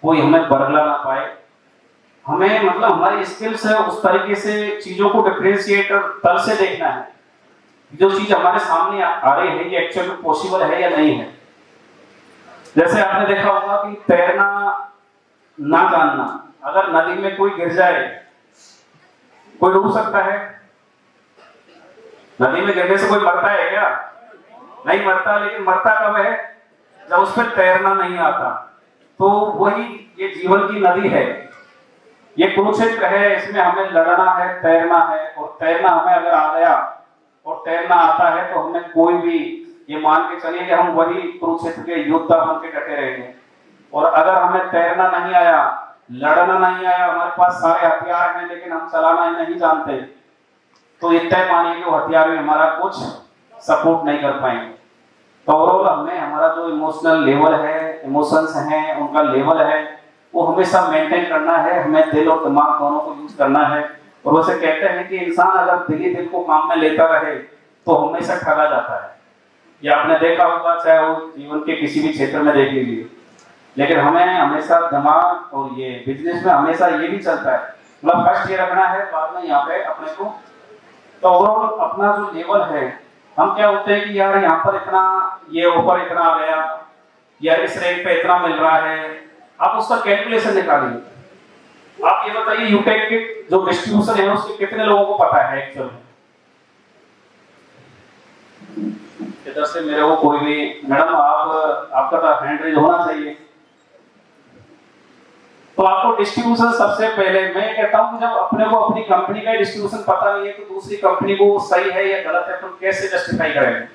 [SPEAKER 1] कोई हमें बरगला ना पाए। हमें मतलब हमारी स्किल्स है उस तरीके से चीजों को डिफरेंशिएट तल से देखना है, जो चीज हमारे सामने आ रही है ये एक्चुअली पॉसिबल है या नहीं है। जैसे आपने देखा होगा कि तैरना ना जानना, अगर नदी में कोई गिर जाए, कोई डूब सकता है? नदी में गिरने से कोई मरता है क्या? नहीं मरता, लेकिन मरता कब है? जब उस पर तैरना नहीं आता। तो वही ये जीवन की नदी है, ये कुरुक्षेत्र है, इसमें हमें लड़ना है, तैरना है। और तैरना हमें अगर आ गया और तैरना आता है तो हमें कोई भी, ये मान के चलिए कि हम वही कुरुक्षेत्र के योद्धा बन के डटे रहेंगे। और अगर हमें तैरना नहीं आया, लड़ना नहीं आया, हमारे पास सारे हथियार हैं लेकिन हम चलाना ही नहीं जानते, तो ये तय मानिए कि वो हथियार में हमारा कुछ सपोर्ट नहीं कर पाएंगे। तो ओवरऑल हमें हमारा जो इमोशनल लेवल है, इमोशंस हैं, उनका लेवल है, वो हमेशा मेंटेन करना है। हमें दिल और दिमाग दोनों को यूज करना है। और वैसे कहते हैं कि इंसान अगर दिल ही दिल को काम में लेता रहे तो हमेशा ठगा जाता है। ये आपने देखा होगा, चाहे वो जीवन के किसी भी क्षेत्र में देख लीजिए। लेकिन हमें हमेशा दिमाग और ये बिजनेस में हमेशा ये भी चलता है, मतलब फर्स्ट ये रखना है, बाद में यहाँ पे अपने को। तो ओवरऑल अपना जो लेवल है, हम क्या होते हैं कि यार यहाँ पर इतना, ये ऊपर इतना आ गया, या इस रैंक पे इतना मिल रहा है, आप उसका कैलकुलेशन निकालिए। आप ये बताइए यूटेक के जो डिस्ट्रीब्यूशन है उसके कितने लोगों को पता है एक्चुअल में? इधर से मेरे को कोई भी, मैडम आप आपका तो हैंड रेज होना चाहिए। तो आपको डिस्ट्रीब्यूशन सबसे पहले, मैं कहता हूं कि जब अपने को अपनी कंपनी का डिस्ट्रीब्यूशन पता नहीं है तो दूसरी कंपनी को सही है या गलत है तो कैसे जस्टिफाई करेंगे?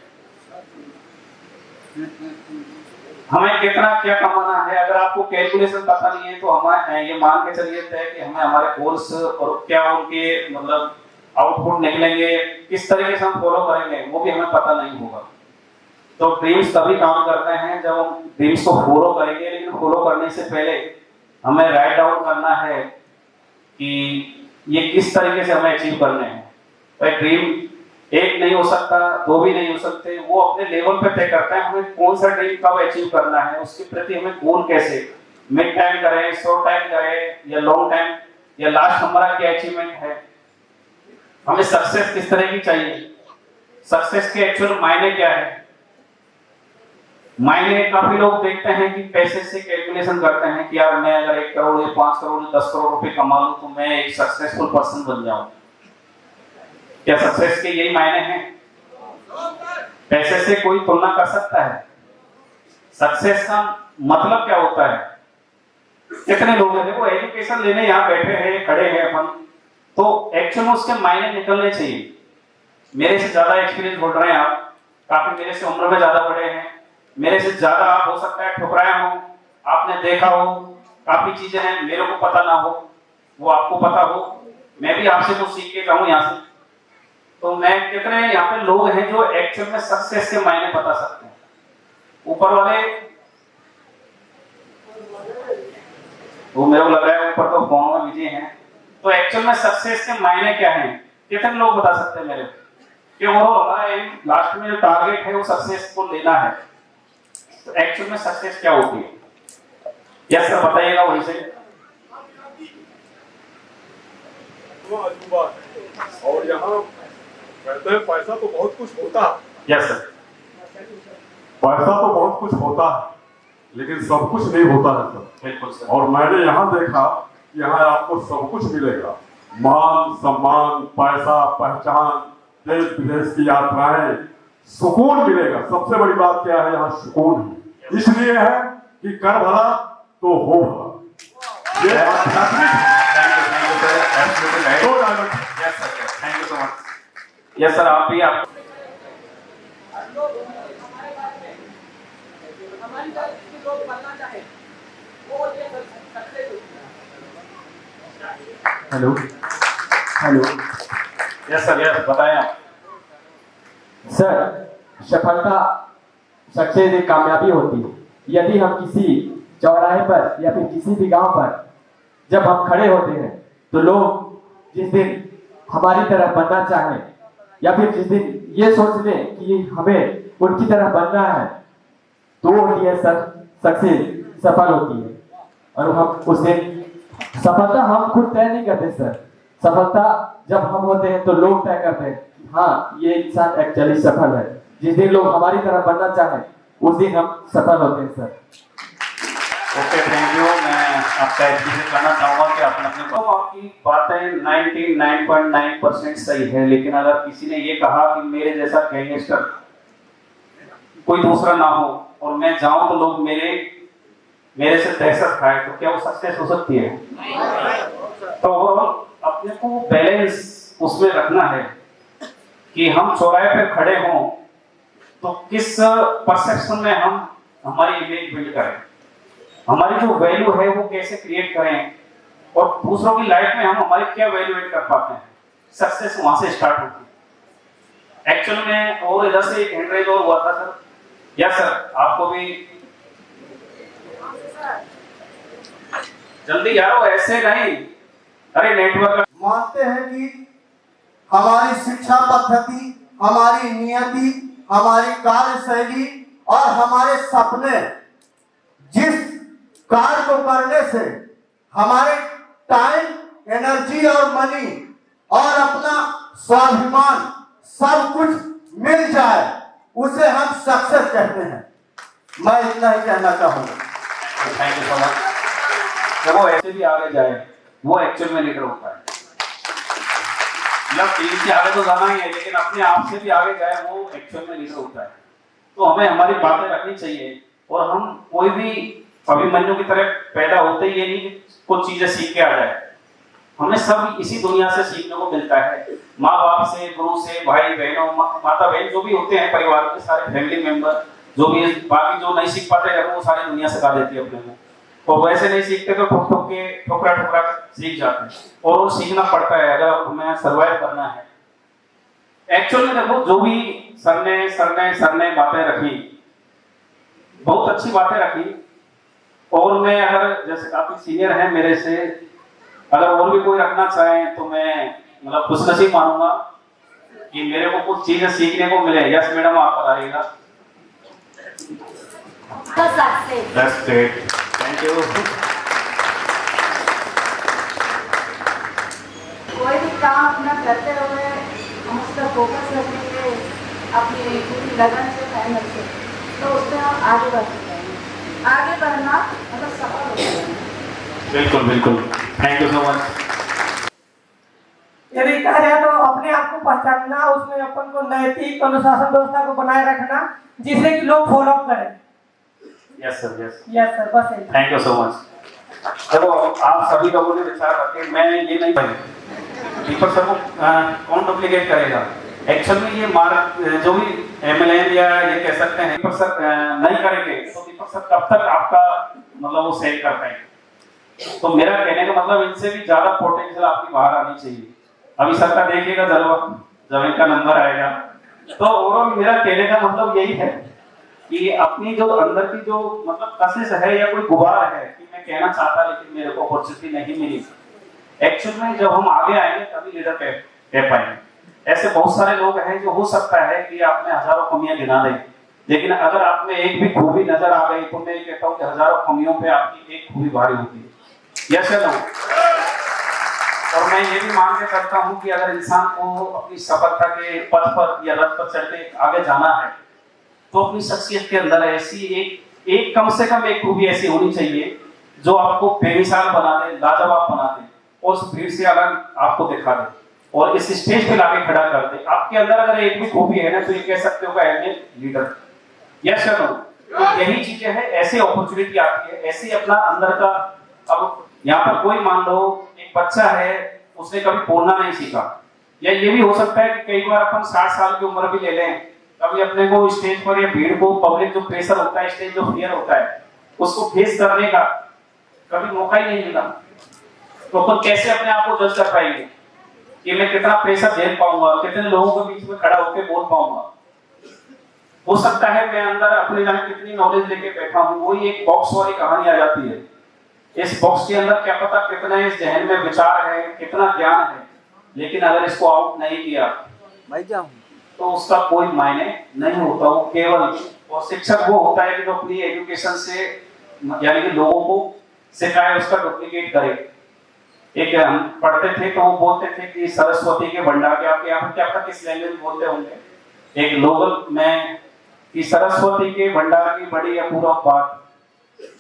[SPEAKER 1] हमें कितना क्या कमाना है, अगर आपको कैलकुलेशन पता नहीं है तो हमें ये मान के चलिए कि हमें हमारे गोल्स और क्या उनके मतलब आउटपुट निकलेंगे, किस तरीके से हम फॉलो करेंगे, वो भी हमें पता नहीं होगा। तो ड्रीम्स तभी काम करते हैं जब हम ड्रीम्स को फॉलो करेंगे। लेकिन फॉलो करने से पहले हमें राइट डाउन करना है कि ये किस तरीके से हमें अचीव करने हैं। भाई ड्रीम एक नहीं हो सकता, दो भी नहीं हो सकते, वो अपने लेवल पे तय करता है हमें कौन सा ड्रीम कब अचीव करना है, उसके प्रति हमें गोल कैसे, मिड टाइम करें, शॉर्ट टाइम करें या लॉन्ग टाइम, या लास्ट हमारा क्या अचीवमेंट है, हमें सक्सेस किस तरह की चाहिए, सक्सेस के एक्चुअल मायने क्या है। मायने काफी लोग देखते हैं कि पैसे से कैलकुलेशन करते हैं कि यार मैं अगर 1 करोड़ या 5 करोड़ या 10 करोड़ रुपए कमा लूं तो मैं एक सक्सेसफुल पर्सन बन जाऊं। क्या सक्सेस के यही मायने हैं? पैसे से कोई तुलना कर सकता है? सक्सेस का मतलब क्या होता है? कितने लोग हैं देखो एजुकेशन लेने यहाँ बैठे हैं, खड़े हैं अपन, तो एक्चुअल में उसके मायने निकलने चाहिए। मेरे से ज्यादा एक्सपीरियंस बोल रहे हैं आप, काफी मेरे से उम्र में ज्यादा बड़े हैं, मेरे से ज्यादा आप हो सकता है ठुकराए हो, आपने देखा हो, काफी चीजें हैं मेरे को पता ना हो, वो आपको पता हो, मैं भी आपसे कुछ सीख के जाऊं यहाँ से। तो मैं कितने यहाँ पे लोग हैं जो एक्चुअल में सक्सेस के मायने बता सकते हैं? ऊपर वाले, वो मेरे को लग रहा है ऊपर तो फोन में बिजी हैं। तो एक्चुअल में सक्सेस के मायने क्या हैं, कितने लोग बता सकते हैं मेरे कि वो हमारा लास्ट में जो टारगेट है वो सक्सेस को लेना है, तो एक्चुअल में सक्सेस क्या होती है? यस सर बताइएगा वहीं से।
[SPEAKER 2] और यहाँ कहते हैं पैसा तो बहुत कुछ होता है।
[SPEAKER 1] Yes sir.
[SPEAKER 2] पैसा तो बहुत कुछ होता है, लेकिन सब कुछ नहीं होता है सर।
[SPEAKER 1] बिल्कुल सर।
[SPEAKER 2] और मैंने यहाँ देखा, यहाँ आपको सब कुछ मिलेगा, मान सम्मान, पैसा, पहचान, देश विदेश की यात्राएं, सुकून मिलेगा। सबसे बड़ी बात क्या है, यहाँ सुकून है। इसलिए है कि कर भला तो हो भला। ये
[SPEAKER 1] thank you so much. Yes sir, आप भी आप
[SPEAKER 3] hello hello
[SPEAKER 1] yes sir, yes बताएं आप।
[SPEAKER 3] सर, सफलता सक्सेस एक कामयाबी होती है यदि हम किसी चौराहे पर या फिर किसी भी गांव पर जब हम खड़े होते हैं तो लोग जिस दिन हमारी तरह बनना चाहें या फिर जिस दिन ये सोच लें कि हमें उनकी तरह बनना है तो होती है सर सक्सेस, सफल होती है। और हम उस दिन सफलता हम खुद तय नहीं करते सर, सफलता जब हम होते हैं तो लोग तय करते हैं कि हाँ ये इंसान एक्चुअली सफल है। जिस दिन लोग हमारी तरह बनना चाहें उस दिन हम सफल होते हैं सर।
[SPEAKER 1] Okay, thank you. मैं आपका एक्सपीरियंस करना चाहूंगा कि आपने अपने आपकी बातें 99.9% सही है, लेकिन अगर किसी ने ये कहा कि मेरे जैसा गैंगस्टर कोई दूसरा ना हो और मैं जाऊं तो लोग मेरे से दहशत खाए, तो क्या वो सक्सेस हो सकती है? तो अपने को बैलेंस उसमें रखना है कि हम चौराहे पे खड़े हों तो किस परसेप्शन में हम हमारी इमेज बिल्ड करें, हमारी जो वैल्यू है वो कैसे क्रिएट करें और दूसरों की लाइफ में हम हमारे क्या वैल्यू ऐड कर पाते हैं। सक्सेस वहां से स्टार्ट होती है एक्चुअल में। और इधर से एक हैंड रेज और हुआ था सर। यस सर, आपको भी जल्दी यारो, ऐसे नहीं। अरे नेटवर्क
[SPEAKER 4] मानते हैं कि हमारी शिक्षा पद्धति, हमारी नियति, हमारी कार्यशैली और हमारे सपने जिस कार्य को करने से हमारे टाइम, एनर्जी और मनी और अपना स्वाभिमान सब कुछ मिल जाए उसे हम सक्सेस कहते हैं। मैं इतना ही कहना चाहूंगा।
[SPEAKER 1] Thank you so much. जब वो ऐसे भी आगे जाए वो एक्चुअल में लीडर होता है। मतलब टीम से आगे तो जाना ही है, लेकिन अपने आप से भी आगे जाए वो एक्चुअल में लीडर होता है। तो हमें हमारी बातें रखनी चाहिए और हम कोई भी अभिमन्यु की तरह पैदा होते ही ये नहीं कुछ चीजें सीख के आ जाए। हमें सब इसी दुनिया से सीखने को मिलता है, माँ बाप से, गुरु से, भाई बहनों, माता बहन जो भी होते हैं परिवार के सारे फैमिली मेंबर, जो भी बाकी जो नहीं सीख पाते हैं वो सारी दुनिया सिखा देती है अपने में। और वैसे नहीं सीखते तो ठोक ठोक के ठोकरा ठोकरा सीख जाते हैं और वो सीखना पड़ता है अगर हमें सर्वाइव करना है। एक्चुअल में देखो जो भी सर ने बातें रखी, बहुत अच्छी बातें रखी। और मैं अगर जैसे काफी सीनियर है मेरे से, अगर और भी कोई रखना चाहे तो मैं मतलब खुशनसीब मानूंगा कि मेरे को कुछ चीजें सीखने को मिले। यस मैडम, आप बताइएगा। That's great. Thank you.
[SPEAKER 5] कोई भी काम अपना करते हुए हम उस पर फोकस रखेंगे अपनी पूरी लगन से, मेहनत से, तो उससे हम आगे बढ़ सकते हैं। आगे बढ़ना मतलब सफल हो जाएगा।
[SPEAKER 1] बिल्कुल बिल्कुल, थैंक यू सो मच।
[SPEAKER 6] यदि कहा जाए तो अपने आप को पहचानना, उसमें अपन को नैतिक अनुशासन व्यवस्था को बनाए रखना जिससे कि लोग फॉलो करें।
[SPEAKER 1] Yes sir, yes
[SPEAKER 6] yes sir, बस
[SPEAKER 1] थैंक यू सो मच। देखो आप सभी लोगों ने विचार रखे, मैं ये नहीं दीपक सर को कौन डुप्लीकेट करेगा। एक्चुअल में ये मार्क जो भी एमएलएन या ये कह सकते हैं दीपक सर नहीं करेंगे तो दीपक सर कब तक आपका मतलब वो सेल कर पाएंगे। तो मेरा कहने का मतलब इनसे भी ज्यादा पोटेंशियल आपकी बाहर आनी चाहिए। अभी सर का देखिएगा जलवा, जब इनका नंबर आएगा तो ओवरऑल मेरा कहने का मतलब यही है कि अपनी जो अंदर की जो मतलब कशिश है या कोई गुबार है कि मैं कहना चाहता लेकिन मेरे को अपॉर्चुनिटी नहीं मिली, एक्चुअल में जब हम आगे आएंगे तभी लीडर कह पाएंगे। ऐसे बहुत सारे लोग हैं जो हो सकता है कि आप में हजारों कमियां गिना दें, लेकिन अगर आप में एक भी खूबी नजर आ गई तो मैं ये कहता हूँ कि हजारों कमियों पे आपकी एक खूबी भारी होती है। यस या नो? और मैं ये भी मान के करता हूँ कि अगर इंसान को अपनी सफलता के पथ पर या रथ पर चढ़ते आगे जाना है तो अपनी शख्सियत के अंदर ऐसी एक कम से कम एक खूबी ऐसी होनी चाहिए जो आपको बेमिसाल बना दे, लाजवाब बना दे और उस भीड़ से अलग आपको दिखा दे और इस स्टेज पे लाके खड़ा कर दे। आपके अंदर अगर एक भी खूबी है ना तो ये कह सकते हो कि है लीडर। यस या नो? तो यही चीजें हैं, ऐसी अपॉर्चुनिटी आती है, ऐसे अपना अंदर का। अब यहाँ पर कोई मान लो एक बच्चा है, उसने कभी बोलना नहीं सीखा, या ये भी हो सकता है कि कई बार अपन 60 साल की उम्र भी ले लें, कभी अपने को स्टेज पर या भीड़ को, पब्लिक जो प्रेशर होता है, स्टेज जो फियर होता है, उसको फेस करने का कभी मौका ही नहीं मिला, तो अपन कैसे अपने आप को जज कर पाएंगे कि मैं कितना प्रेशर झेल पाऊंगा, कितने लोगों के बीच में खड़ा होकर बोल पाऊंगा। हो सकता है मैं अंदर अपने जान कितनी नॉलेज लेके बैठा हूँ, वही एक बॉक्स वाली कहानी आ जाती है। इस बॉक्स के अंदर क्या पता कितना इस जहन में विचार है, कितना ज्ञान है, लेकिन अगर इसको आउट नहीं किया तो उसका कोई मायने नहीं होता। वो केवल और शिक्षक वो होता है कि जो अपनी एजुकेशन से यानी कि लोगों को सिखाए, उसका डुप्लीकेट करे। एक हम पढ़ते थे तो वो बोलते थे कि सरस्वती के भंडार के, आपके यहाँ क्या पता किस लैंग्वेज बोलते होंगे, एक लोकल में कि सरस्वती के भंडार की बड़ी अपूर्व बात,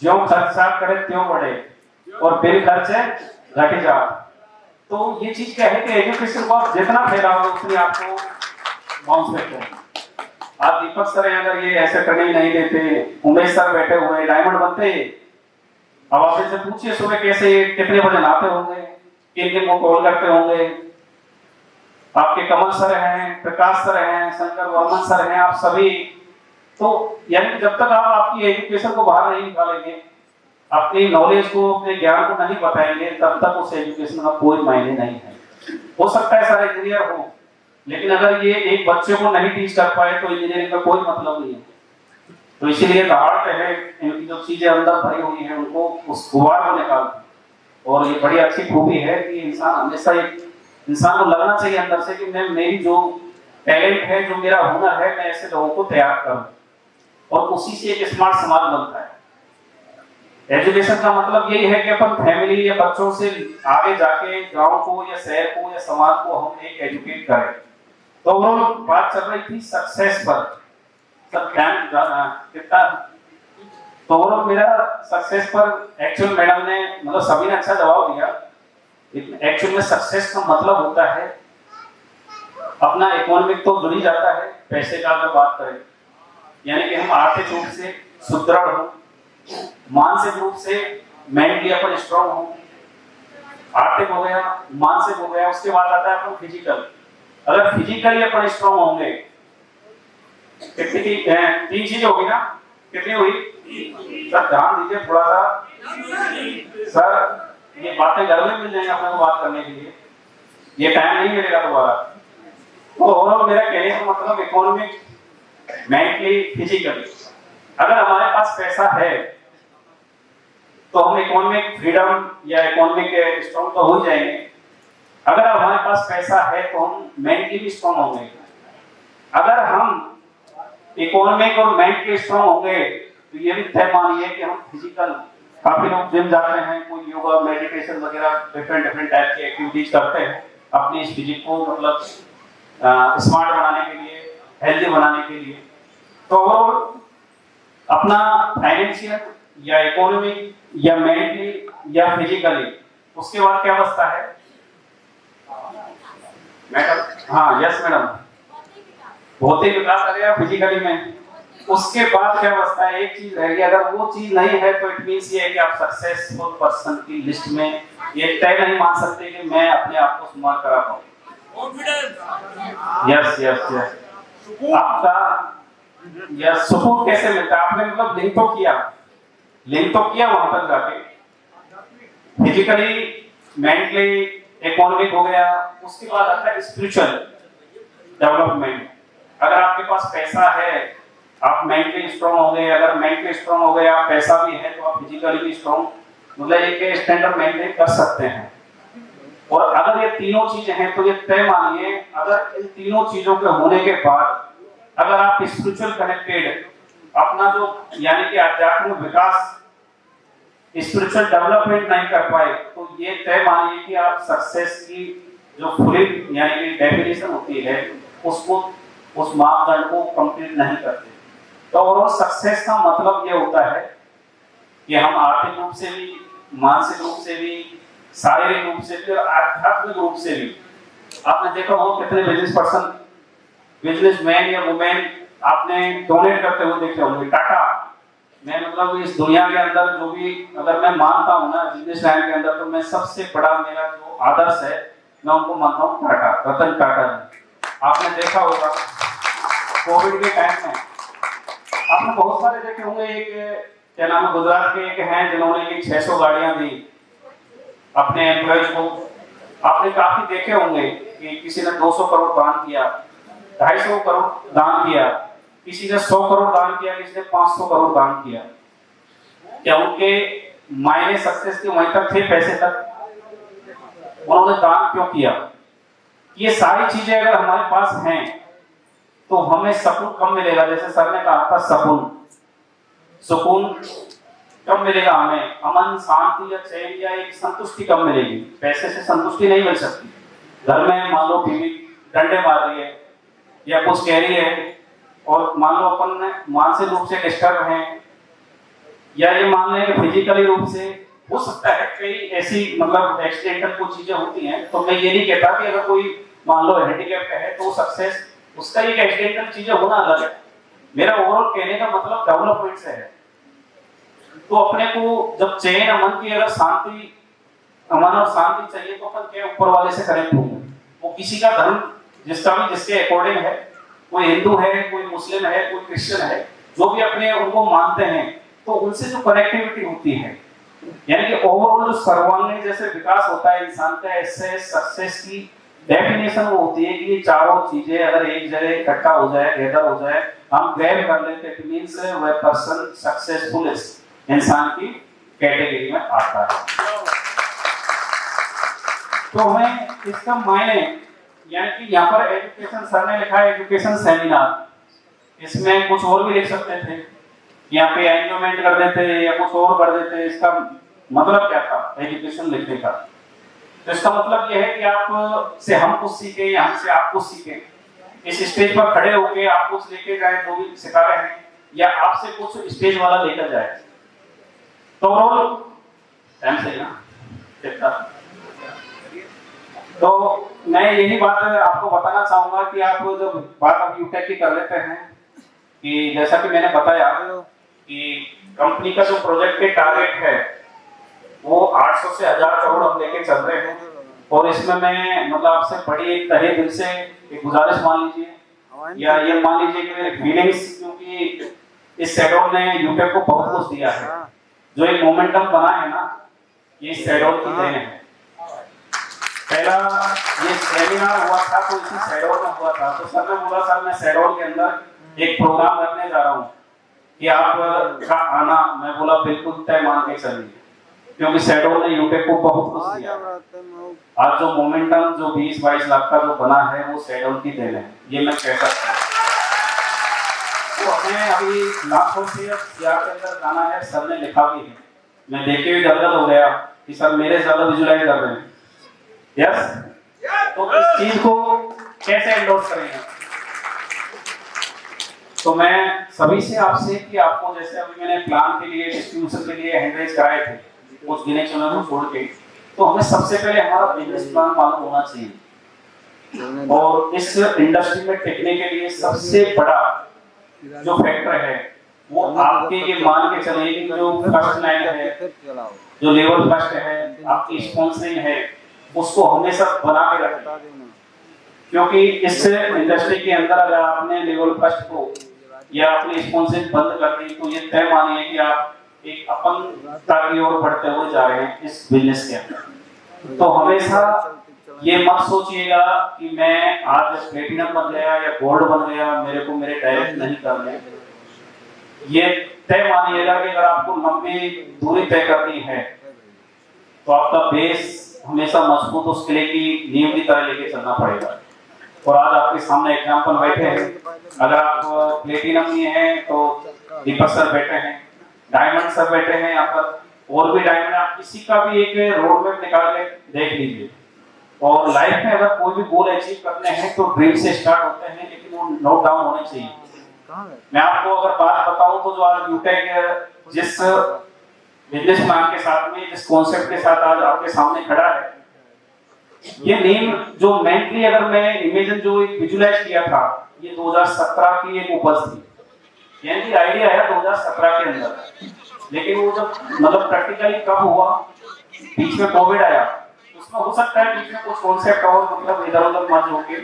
[SPEAKER 1] ज्यों खर्चा करे त्यों बढ़े और बिल खर्चे घट जा। तो ये चीज क्या है कि एजुकेशन को आप जितना फैलाओगे उतनी आपको बाउंस बैक है। आप दीपक सर हैं, अगर ये ऐसे ट्रेनिंग नहीं देते, उमेश सर बैठे हुए डायमंड बनते, अब आप इनसे पूछिए सुबह कैसे कितने बजे नहाते होंगे, किन किन को कॉल करते होंगे। आपके कमल सर हैं, प्रकाश सर हैं, शंकर वर्मन सर हैं, आप सभी। तो यानी जब तक आप आपकी एजुकेशन को बाहर नहीं निकालेंगे, अपनी नॉलेज को, अपने ज्ञान को नहीं बताएंगे, तब तक उस एजुकेशन का कोई मायने नहीं है। हो सकता है सारे इंजीनियर हो, लेकिन अगर ये एक बच्चे को नहीं टीच कर पाए तो इंजीनियरिंग का कोई मतलब नहीं है। तो इसीलिए आर्ट है, इनकी जो चीजें अंदर भरी हुई है उनको उस गुबार को निकाल। और ये बड़ी अच्छी खूबी है कि इंसान हमेशा इंसान को लगना चाहिए अंदर से कि मैं मेरी जो टैलेंट है, जो मेरा हुनर है, मैं ऐसे लोगों को तैयार करूं, और उसी से एक स्मार्ट समाज बनता है। एजुकेशन का मतलब यही है कि अपन फैमिली या बच्चों से आगे जाके गांव को या शहर को या समाज को हम एक एजुकेट करें। तो ओवरऑल बात चल रही थी सक्सेस पर, सब ध्यान कितना। तो ओवरऑल मेरा सक्सेस पर एक्चुअल मैडम ने मतलब सभी ने अच्छा जवाब दिया। एक्चुअल में सक्सेस का मतलब होता है अपना इकोनॉमिक तो जुड़ ही जाता है, पैसे का अगर बात करें, यानी कि हम आर्थिक रूप से सुदृढ़ हो, मानसिक रूप से मेंटली अपन स्ट्रांग हो। आर्थिक हो गया, मानसिक हो गया, उसके बाद आता है अपन फिजिकल। अगर फिजिकली अपन स्ट्रांग होंगे, कितनी तीन चीजें होगी ना, कितनी हुई सर? ध्यान दीजिए थोड़ा सा सर, ये बातें घर में मिल जाएंगे अपने को बात करने के लिए, ये टाइम नहीं मिलेगा दोबारा। तो ओवरऑल मेरा कहने का मतलब इकोनॉमिक, मेंटली, फिजिकली, अगर हमारे पास पैसा है तो हम इकोनॉमिक फ्रीडम या इकोनॉमिक स्ट्रांग तो हो जाएंगे। अगर हमारे पास पैसा है तो हम मेंटली भी स्ट्रांग होंगे। अगर हम इकोनॉमिक और मेंटली स्ट्रांग होंगे तो ये भी तय मानिए कि हम फिजिकल, काफी लोग जिम जाते हैं, कोई योगा, मेडिटेशन वगैरह डिफरेंट टाइप की एक्टिविटीज करते हैं अपनी इस फिजिक को मतलब स्मार्ट बनाने के लिए, हेल्दी बनाने के लिए। तो अपना फाइनेंशियल या इकोनॉमिक या मेंटली या फिजिकली, उसके बाद क्या बचता है मैडम? हाँ यस मैडम, भौतिक विकास आ गया फिजिकली में। उसके बाद क्या बचता है? एक चीज रहेगी, अगर वो चीज नहीं है तो इट मींस ये है कि आप सक्सेसफुल पर्सन की लिस्ट में ये तय नहीं मान सकते कि मैं अपने आप को शुमार करा पाऊं। यस यस यस, आपका यस सुकून कैसे मिलता है? आपने मतलब लिंक तो किया वहां तक जाके, फिजिकली, मेंटली, इकोनॉमिक हो गया। उसके बाद आता है स्पिरिचुअल डेवलपमेंट। अगर आपके पास पैसा है, आप मेंटली स्ट्रांग हो गए, अगर मेंटली स्ट्रांग हो गए, आप पैसा भी है तो आप फिजिकली भी स्ट्रांग मतलब एक स्टैंडर्ड मेंटेन कर सकते हैं। और अगर ये तीनों चीजें हैं तो ये तय मानिए, अगर इन तीनों चीजों के होने के बाद अगर आप स्पिरिचुअल कनेक्टेड, अपना जो यानी कि आध्यात्मिक विकास स्पिरिचुअल डेवलपमेंट नहीं कर पाए तो ये तय मानिए कि आप सक्सेस की जो फुली यानी कि डेफिनेशन होती है उसको उस मापदंड को कंप्लीट नहीं करते। तो ओवरऑल सक्सेस का मतलब ये होता है कि हम आर्थिक रूप से भी, मानसिक रूप से भी, शारीरिक रूप से भी और आध्यात्मिक रूप से भी। आपने देखा हो कितने बिजनेस बिजनेसमैन या वुमेन आपने डोनेट करते हुए देखे होंगे। टाटा, मैं मतलब इस दुनिया के अंदर जो भी अगर मैं मानता हूँ ना बिजनेस लाइन के अंदर, तो मैं सबसे बड़ा मेरा जो आदर्श है मैं उनको मानता हूँ टाटा, रतन टाटा जी। आपने देखा होगा कोविड के टाइम में आपने बहुत सारे देखे होंगे। एक क्या नाम है, गुजरात के एक हैं जिन्होंने की 600 गाड़ियां दी अपने एम्प्लॉयज को। आपने काफी देखे होंगे कि किसी ने 200 करोड़ दान किया, 250 करोड़ दान किया, किसी ने 100 करोड़ दान किया, किसी ने 500 करोड़ दान किया। क्या उनके मायने सक्सेस के वहीं तक थे, पैसे तक? उन्होंने दान क्यों किया? ये सारी चीजें अगर हमारे पास हैं तो हमें सुकून कब मिलेगा? जैसे सर ने कहा था सुकून कब मिलेगा हमें? अमन, शांति या चैन या एक संतुष्टि कब मिलेगी? पैसे से संतुष्टि नहीं मिल सकती। घर में मान लो बीवी डंडे मार रही है या कुछ कह रही है और मान लो अपन मानसिक रूप से डिस्टर्ब हैं, या ये मान लें कि फिजिकली रूप से हो सकता है कई ऐसी मतलब एक्सीडेंटल कुछ चीजें होती हैं। तो मैं ये नहीं कहता कि अगर कोई मान लो हैंडीकैप है तो सक्सेस उसका एक एक्सीडेंटल चीजें होना अलग है। मेरा ओवरऑल कहने का मतलब डेवलपमेंट से है। तो अपने को जब चैन, अमन की अगर शांति, अमन और शांति चाहिए तो अपन क्या ऊपर वाले से कनेक्ट होंगे। वो किसी का धर्म जिसका भी जिसके अकॉर्डिंग है, कोई हिंदू है, कोई मुस्लिम है, कोई क्रिश्चियन है, जो भी अपने उनको मानते हैं, तो उनसे जो कनेक्टिविटी होती है यानी कि ओवरऑल जो सर्वांगीण जैसे विकास होता है इंसान का, इससे सक्सेस की डेफिनेशन वो होती है कि ये चारों चीजें अगर एक जगह इकट्ठा हो जाए, गैदर हो जाए, हम ग्रैब कर लेते हैं, इट मींस वह पर्सन सक्सेसफुल इंसान की कैटेगरी में आता है। तो हमें इसका मायने यानी कि यहाँ पर एजुकेशन, सर ने लिखा है एजुकेशन सेमिनार, इसमें कुछ और भी लिख सकते थे, यहाँ पे एंजॉयमेंट कर देते या कुछ और कर देते। इसका मतलब क्या था एजुकेशन लिखने का? तो इसका मतलब यह है कि आप से हम कुछ सीखे या हमसे आप कुछ सीखे। इस स्टेज पर खड़े होके आप कुछ लेके जाए जो भी सिखा रहे हैं, या आपसे कुछ स्टेज वाला लेकर जाए। तो ओवरऑल टाइम से ना कितना, तो मैं यही बात आपको बताना चाहूंगा कि आप जब बात अब यूटेक की कर लेते हैं कि जैसा कि मैंने बताया कि कंपनी का जो प्रोजेक्ट के टारगेट है वो 800 से 1000 करोड़ हम लेके चल रहे हैं। और इसमें मैं मतलब आपसे बड़ी एक तहे दिल से एक गुजारिश मान लीजिए या ये मान लीजिए कि मेरी फीलिंग्स, क्योंकि इस शेडोल ने यूटेक को बहुत कुछ दिया है। जो एक मोमेंटम बना है ना, ये शेडोल की देन है। पहला ये सेमिनार हुआ था तो इसी शेडोल में हुआ था। तो सर ने बोला सर मैं शेडोल के अंदर एक प्रोग्राम रखने जा रहा हूँ कि आप का आना, मैं बोला बिल्कुल तय मान के चलिए, क्योंकि शेडोल ने यूटेक को बहुत कुछ दिया। आज जो मोमेंटम जो 20-22 लाख का जो बना है वो शेडोल की देन है, ये मैं कह सकता हूँ। तो हमें अभी लाखों से शेयर के अंदर जाना है, सर ने लिखा भी है। मैं देख के भी गदगद हो गया कि सर मेरे ज्यादा विजुलाइज कर रहे हैं। यस, तो इस चीज को कैसे एंडोर्स करेंगे? तो मैं सभी से आपसे कि आपको जैसे अभी मैंने प्लान के लिए, डिस्ट्रीब्यूशन के लिए हैंडरेज कराए थे कुछ गिने चुने को छोड़ के, तो हमें सबसे पहले हमारा बिजनेस प्लान मालूम होना चाहिए। और इस इंडस्ट्री में टिकने के लिए सबसे बड़ा जो फैक्टर है वो आपके ये मान के चलिए कि जो फर्स्ट लाइन है, जो लेवल फर्स्ट है, आपकी स्पॉन्सरिंग है, उसको हमेशा बना के रखें। क्योंकि इस इंडस्ट्री के अंदर अगर आपने लेवल फर्स्ट को या अपनी स्पॉन्सरिंग बंद कर दी तो ये तय मानिए कि आप एक अपनता की ओर बढ़ते हुए जा रहे हैं इस बिजनेस के अंदर। तो हमेशा ये मत सोचिएगा कि मैं आज प्लेटिनम बन गया या गोल्ड बन गया, मेरे को मेरे डायरेक्ट नहीं करने। ये तय मानिएगा कि अगर आपको लंबी दूरी तय करनी है तो आपका बेस हमेशा मजबूत उस किले की नींव की तरह लेके चलना पड़ेगा। और आज आपके सामने एग्जाम्पल बैठे हैं, अगर आप प्लेटिनम में हैं तो दीपक सर बैठे हैं, डायमंड सर बैठे हैं यहाँ पर, और भी टाइम में आप किसी का भी एक रोड मैप निकाल के देख लीजिए। और लाइफ में अगर कोई भी गोल अचीव करने हैं तो ड्रीम से स्टार्ट होते हैं, लेकिन वो नोट डाउन होने चाहिए। मैं आपको अगर बात बताऊं तो जो आज यूटेक जिस बिजनेस प्लान के साथ में, जिस कॉन्सेप्ट के साथ आज आपके सामने खड़ा है, ये नेम जो मेंटली अगर मैं इमेजिन जो विजुलाइज किया था, ये 2017 की एक उपज थी। यानी कि आइडिया है 2017 के अंदर, लेकिन वो जब मतलब प्रैक्टिकली कब हुआ, बीच में कोविड आया, उसमें हो सकता है बीच में कुछ कॉन्सेप्ट और मतलब इधर उधर मर्ज होके।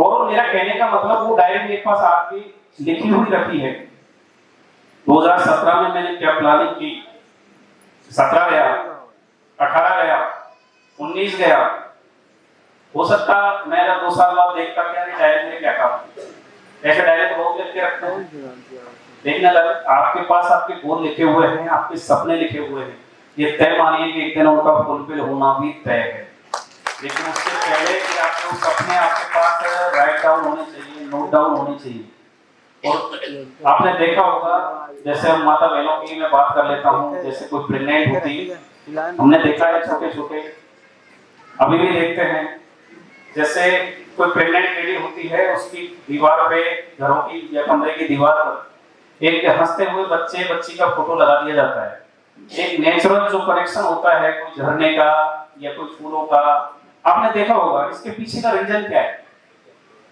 [SPEAKER 1] और मेरा कहने का मतलब वो डायरी मेरे पास आपकी लिखी हुई रखी है। 2017 में मैंने क्या प्लानिंग की, 17 गया, 18 गया, 19 गया। हो सकता मैं जब 2 साल बाद देखता क्या डायरी में क्या काम, ऐसे डायरी तो बहुत लिख के रखते हैं, लेकिन अगर आपके पास आपके गोल लिखे हुए हैं, आपके सपने लिखे हुए हैं, ये तय मानिए कि एक दिन उनका फुलफिल होना भी तय है। लेकिन उससे पहले कि आपके वो सपने आपके पास राइट डाउन होने चाहिए, नोट डाउन होने चाहिए। और आपने देखा होगा, जैसे हम माता बहनों की मैं बात कर लेता हूँ, जैसे कोई प्रेग्नेंट होती है, हमने देखा है छोटे छोटे, अभी भी देखते हैं, जैसे कोई प्रेग्नेंट लेडी होती है, उसकी दीवार पे, घरों की या कमरे की दीवार पर एक हंसते हुए बच्चे बच्ची का फोटो लगा दिया जाता है। एक नेचुरल जो कनेक्शन होता है, कोई झरने का या कोई फूलों का, आपने देखा होगा। इसके पीछे का रीजन क्या है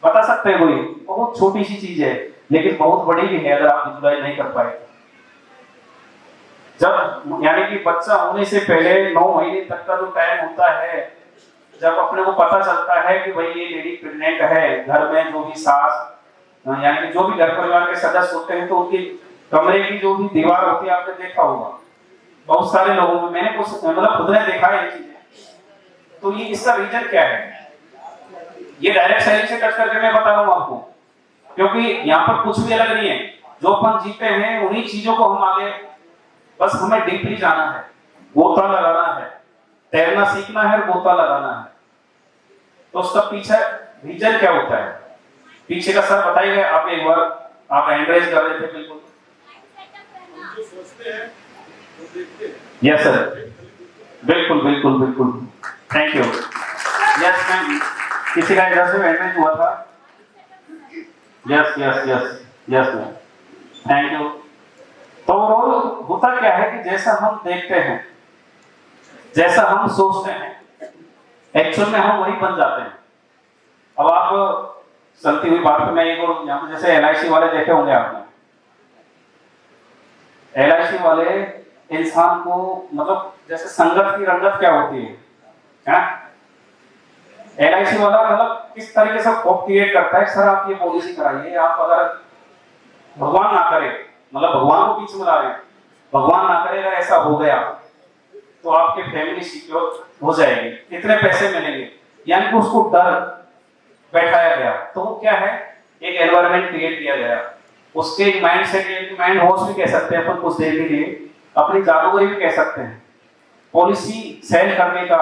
[SPEAKER 1] बता सकते हैं कोई? बहुत छोटी सी चीज है, लेकिन बहुत बड़ी भी है अगर आप विजुलाइज नहीं कर पाए। जब यानी कि बच्चा होने से पहले 9 महीने तक का जो टाइम होता है, जब अपने को पता चलता है कि भाई ये लेडी प्रेग्नेंट है, घर में जो भी सास यानी कि जो भी घर परिवार के सदस्य होते हैं, तो उनकी कमरे की जो भी दीवार होती है, आपने देखा होगा बहुत सारे लोगों में, मैंने कुछ मतलब खुद ने देखा है ये चीजें। तो ये इसका रीजन क्या है? ये डायरेक्ट शरीर से टच करके मैं बता रहा हूँ आपको, क्योंकि यहाँ पर कुछ भी अलग नहीं है। जो अपन जीते हैं उन्हीं चीजों को हम आगे, बस हमें डीपली जाना है, गोता लगाना है, तैरना सीखना है, गोता लगाना है। तो उसका पीछे रीजन क्या होता है, पीछे का सर बताइए आप एक बार। आप एंड्रेज कर रहे थे बिल्कुल। यस सर, बिल्कुल बिल्कुल बिल्कुल, थैंक यू। यस मैम, किसी का इधर से एंड्रेज हुआ था? Yes yes yes yes ma'am, thank you. तो होता क्या है कि जैसा हम देखते हैं, जैसा हम सोचते हैं, एक्चुअल में हम वही बन जाते हैं। अब आप चलती हुई बात में एक और यहाँ पे जैसे LIC वाले देखे होंगे आपने, LIC वाले इंसान को मतलब जैसे संगत की रंगत क्या होती है? LIC वाला मतलब किस तरीके से खौफ क्रिएट करता है, सर आप ये पॉलिसी कराइए, आप अगर भगवान ना करे, मतलब भगवान को बीच में ला रहे हैं, भगवान ना करे अगर ऐसा हो गया तो आपके फैमिली सिक्योर हो जाएगी, इतने पैसे मिलेंगे, यानी कि उसको डर बैठाया गया। तो वो क्या है, एक एनवायरनमेंट क्रिएट किया गया, उसके माइंड सेट, माइंड वॉश भी कह सकते हैं अपन कुछ देर के लिए, अपनी जादूगरी भी कह सकते हैं। पॉलिसी सेल करने का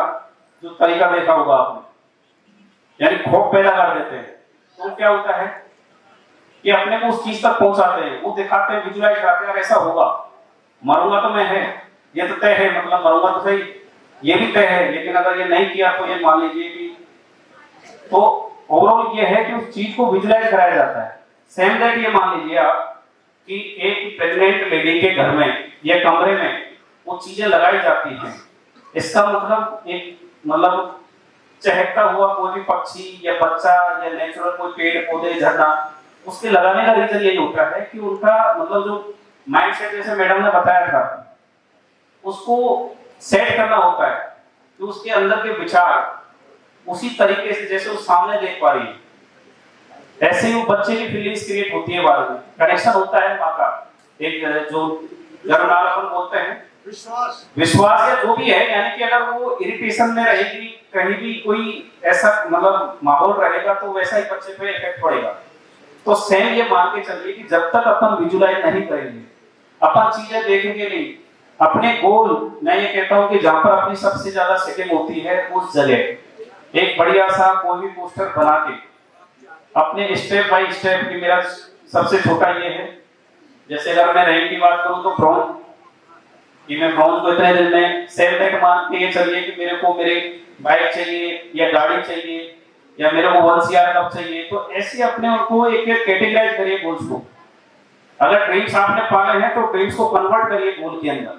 [SPEAKER 1] जो तरीका देखा होगा आपने, यानी खौफ पैदा कर देते हैं। तो क्या होता है कि अपने को उस चीज तक पहुंचाते हैं, वो दिखाते हैं, विजुलाइज करते हैं, ऐसा होगा, मरूंगा तो मैं है, ये तो तय है, मतलब मरूंगा तो सही, ये भी तय है, लेकिन अगर ये नहीं किया तो ये मान लीजिए कि। तो ओवरऑल ये है कि उस चीज को विजुलाइज कराया जाता है। सेम दैट ये मान लीजिए आप कि एक प्रेग्नेंट लेडी के घर में या कमरे में वो चीजें लगाई जाती हैं, इसका मतलब एक मतलब चहकता हुआ कोई भी पक्षी या बच्चा या नेचुरल कोई पेड़ पौधे झरना, उसके लगाने का रीजन यही होता है कि उनका मतलब जो माइंडसेट, जैसे मैडम ने बताया था, उसको सेट करना होता है कि उसके अंदर के विचार उसी तरीके से जैसे वो सामने देख पा रही है, ऐसे ही वो बच्चे की फीलिंग्स क्रिएट होती है, बारे में कनेक्शन होता है माँ का, एक जो गर्भनालपन बोलते हैं, विश्वास या जो भी है। यानी कि अगर वो इरिटेशन में रहेगी, कहीं भी कोई ऐसा मतलब माहौल रहेगा तो वैसा ही बच्चे पे इफेक्ट पड़ेगा। तो सेम ये मान के चलिए कि जब तक अपन विजुलाइज नहीं करेंगे, अपन चीजें देखेंगे नहीं, अपने गोल, मैं ये कहता हूँ कि जहां पर अपनी सबसे ज्यादा सेटिंग होती है उस जगह एक बढ़िया सा कोई भी पोस्टर बना के अपने स्टेप बाय स्टेप की, मेरा सबसे छोटा ये है, जैसे अगर मैं रैंक की बात करूं तो ब्रॉन्ज कि मैं ब्रॉन्ज को इतने दिन में सेल दैट मान के ये चलिए कि मेरे को मेरे बाइक चाहिए या गाड़ी चाहिए या मेरे को 1 CR कप चाहिए। तो ऐसे अपने उनको एक एक कैटेगराइज करिए गोल्स को। अगर ड्रीम्स आपने पाले हैं तो ड्रीम्स को कन्वर्ट करिए गोल के अंदर,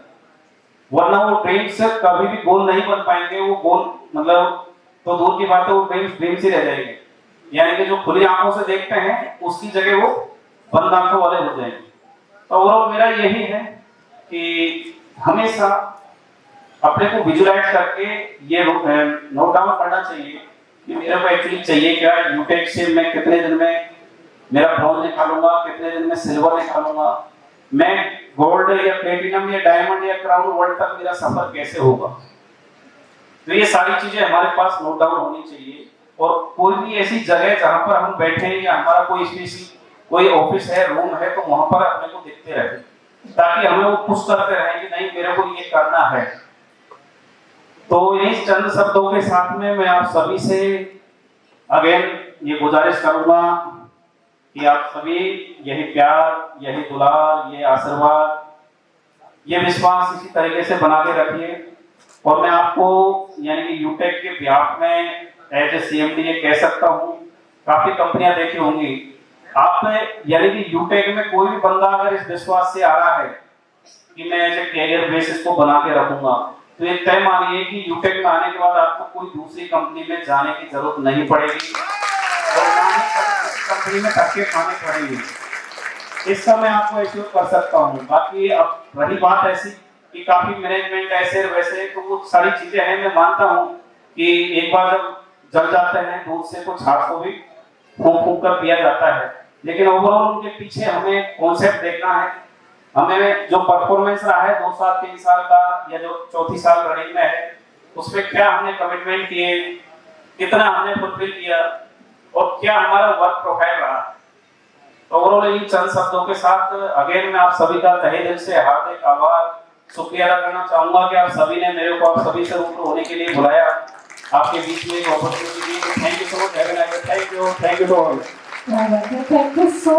[SPEAKER 1] वरना वो ड्रीम्स कभी भी गोल नहीं बन पाएंगे। वो गोल मतलब तो दूर की बात है, वो ड्रीम्स ही रह जाएंगे। यानी कि जो खुली आंखों से देखते हैं उसकी जगह वो बंद आंखों वाले हो जाएंगे। तो ओवरऑल मेरा यही है कि हमेशा अपने को विजुलाइज करके ये नोट डाउन करना चाहिए कि मेरे को एक्चुअली चाहिए क्या। यूटेक से मैं कितने दिन में मेरा ब्रॉन्ज निकालूंगा, कितने दिन में सिल्वर निकालूंगा, मैं गोल्ड या प्लेटिनम या डायमंड या क्राउन वर्ल्ड तक मेरा सफर कैसे होगा। तो ये सारी चीजें हमारे पास नोट डाउन होनी चाहिए। और कोई भी ऐसी जगह जहां पर हम बैठे हैं या हमारा कोई स्पेशल कोई ऑफिस है, रूम है, तो वहां पर अपने को दिखते रहे, ताकि हमें वो पुश करते रहे कि नहीं मेरे को ये करना है। तो इन्हीं चंद शब्दों के साथ में मैं आप सभी से अगेन ये गुजारिश करूंगा कि आप सभी यही प्यार, यही दुलार, ये आशीर्वाद, ये विश्वास इसी तरीके से बना के रखिए। और मैं आपको यानी कि यूटेक के व्याप में एज ए CMD ये कह सकता हूँ, काफी कंपनियां देखी होंगी आपने, यानी कि यूटेक में कोई भी बंदा अगर इस विश्वास से आ रहा है कि मैं एज ए कैरियर बेसिस को बना के रखूंगा, तो ये तय मानिए कि यूटेक में आने के बाद आपको कोई दूसरी कंपनी में जाने की जरूरत नहीं पड़ेगी और ना ही किसी कंपनी में धक्के खाने पड़ेंगे। इसका मैं आपको एश्योर कर सकता हूँ। बाकी अब रही बात ऐसी कि काफी मैनेजमेंट ऐसे वैसे, तो वो सारी चीजें हैं। मैं मानता हूँ कि एक बार जब जल जाते हैं दूध से तो छाछ को भी फूंक फूंक कर पिया जाता है, लेकिन ओवरऑल उनके पीछे हमें कॉन्सेप्ट देखना है। हमें जो परफॉर्मेंस रहा है 2 साल 3 साल का या जो 4थी साल रनिंग में है, उसमें क्या हमने कमिटमेंट किए, कितना हमने फुलफिल किया और क्या हमारा वर्क प्रोफाइल रहा। ओवरऑल इन चंद शब्दों के साथ अगेन मैं आप सभी का तहे दिल से हार्दिक आभार शुक्रिया अदा करना चाहूंगा कि आप सभी ने मेरे को आप सभी से रूबरू होने के लिए बुलाया, आपके बीच में एक अपॉर्चुनिटी दी। Thank you so much, have a nice day. Thank you to all.
[SPEAKER 7] Thank you so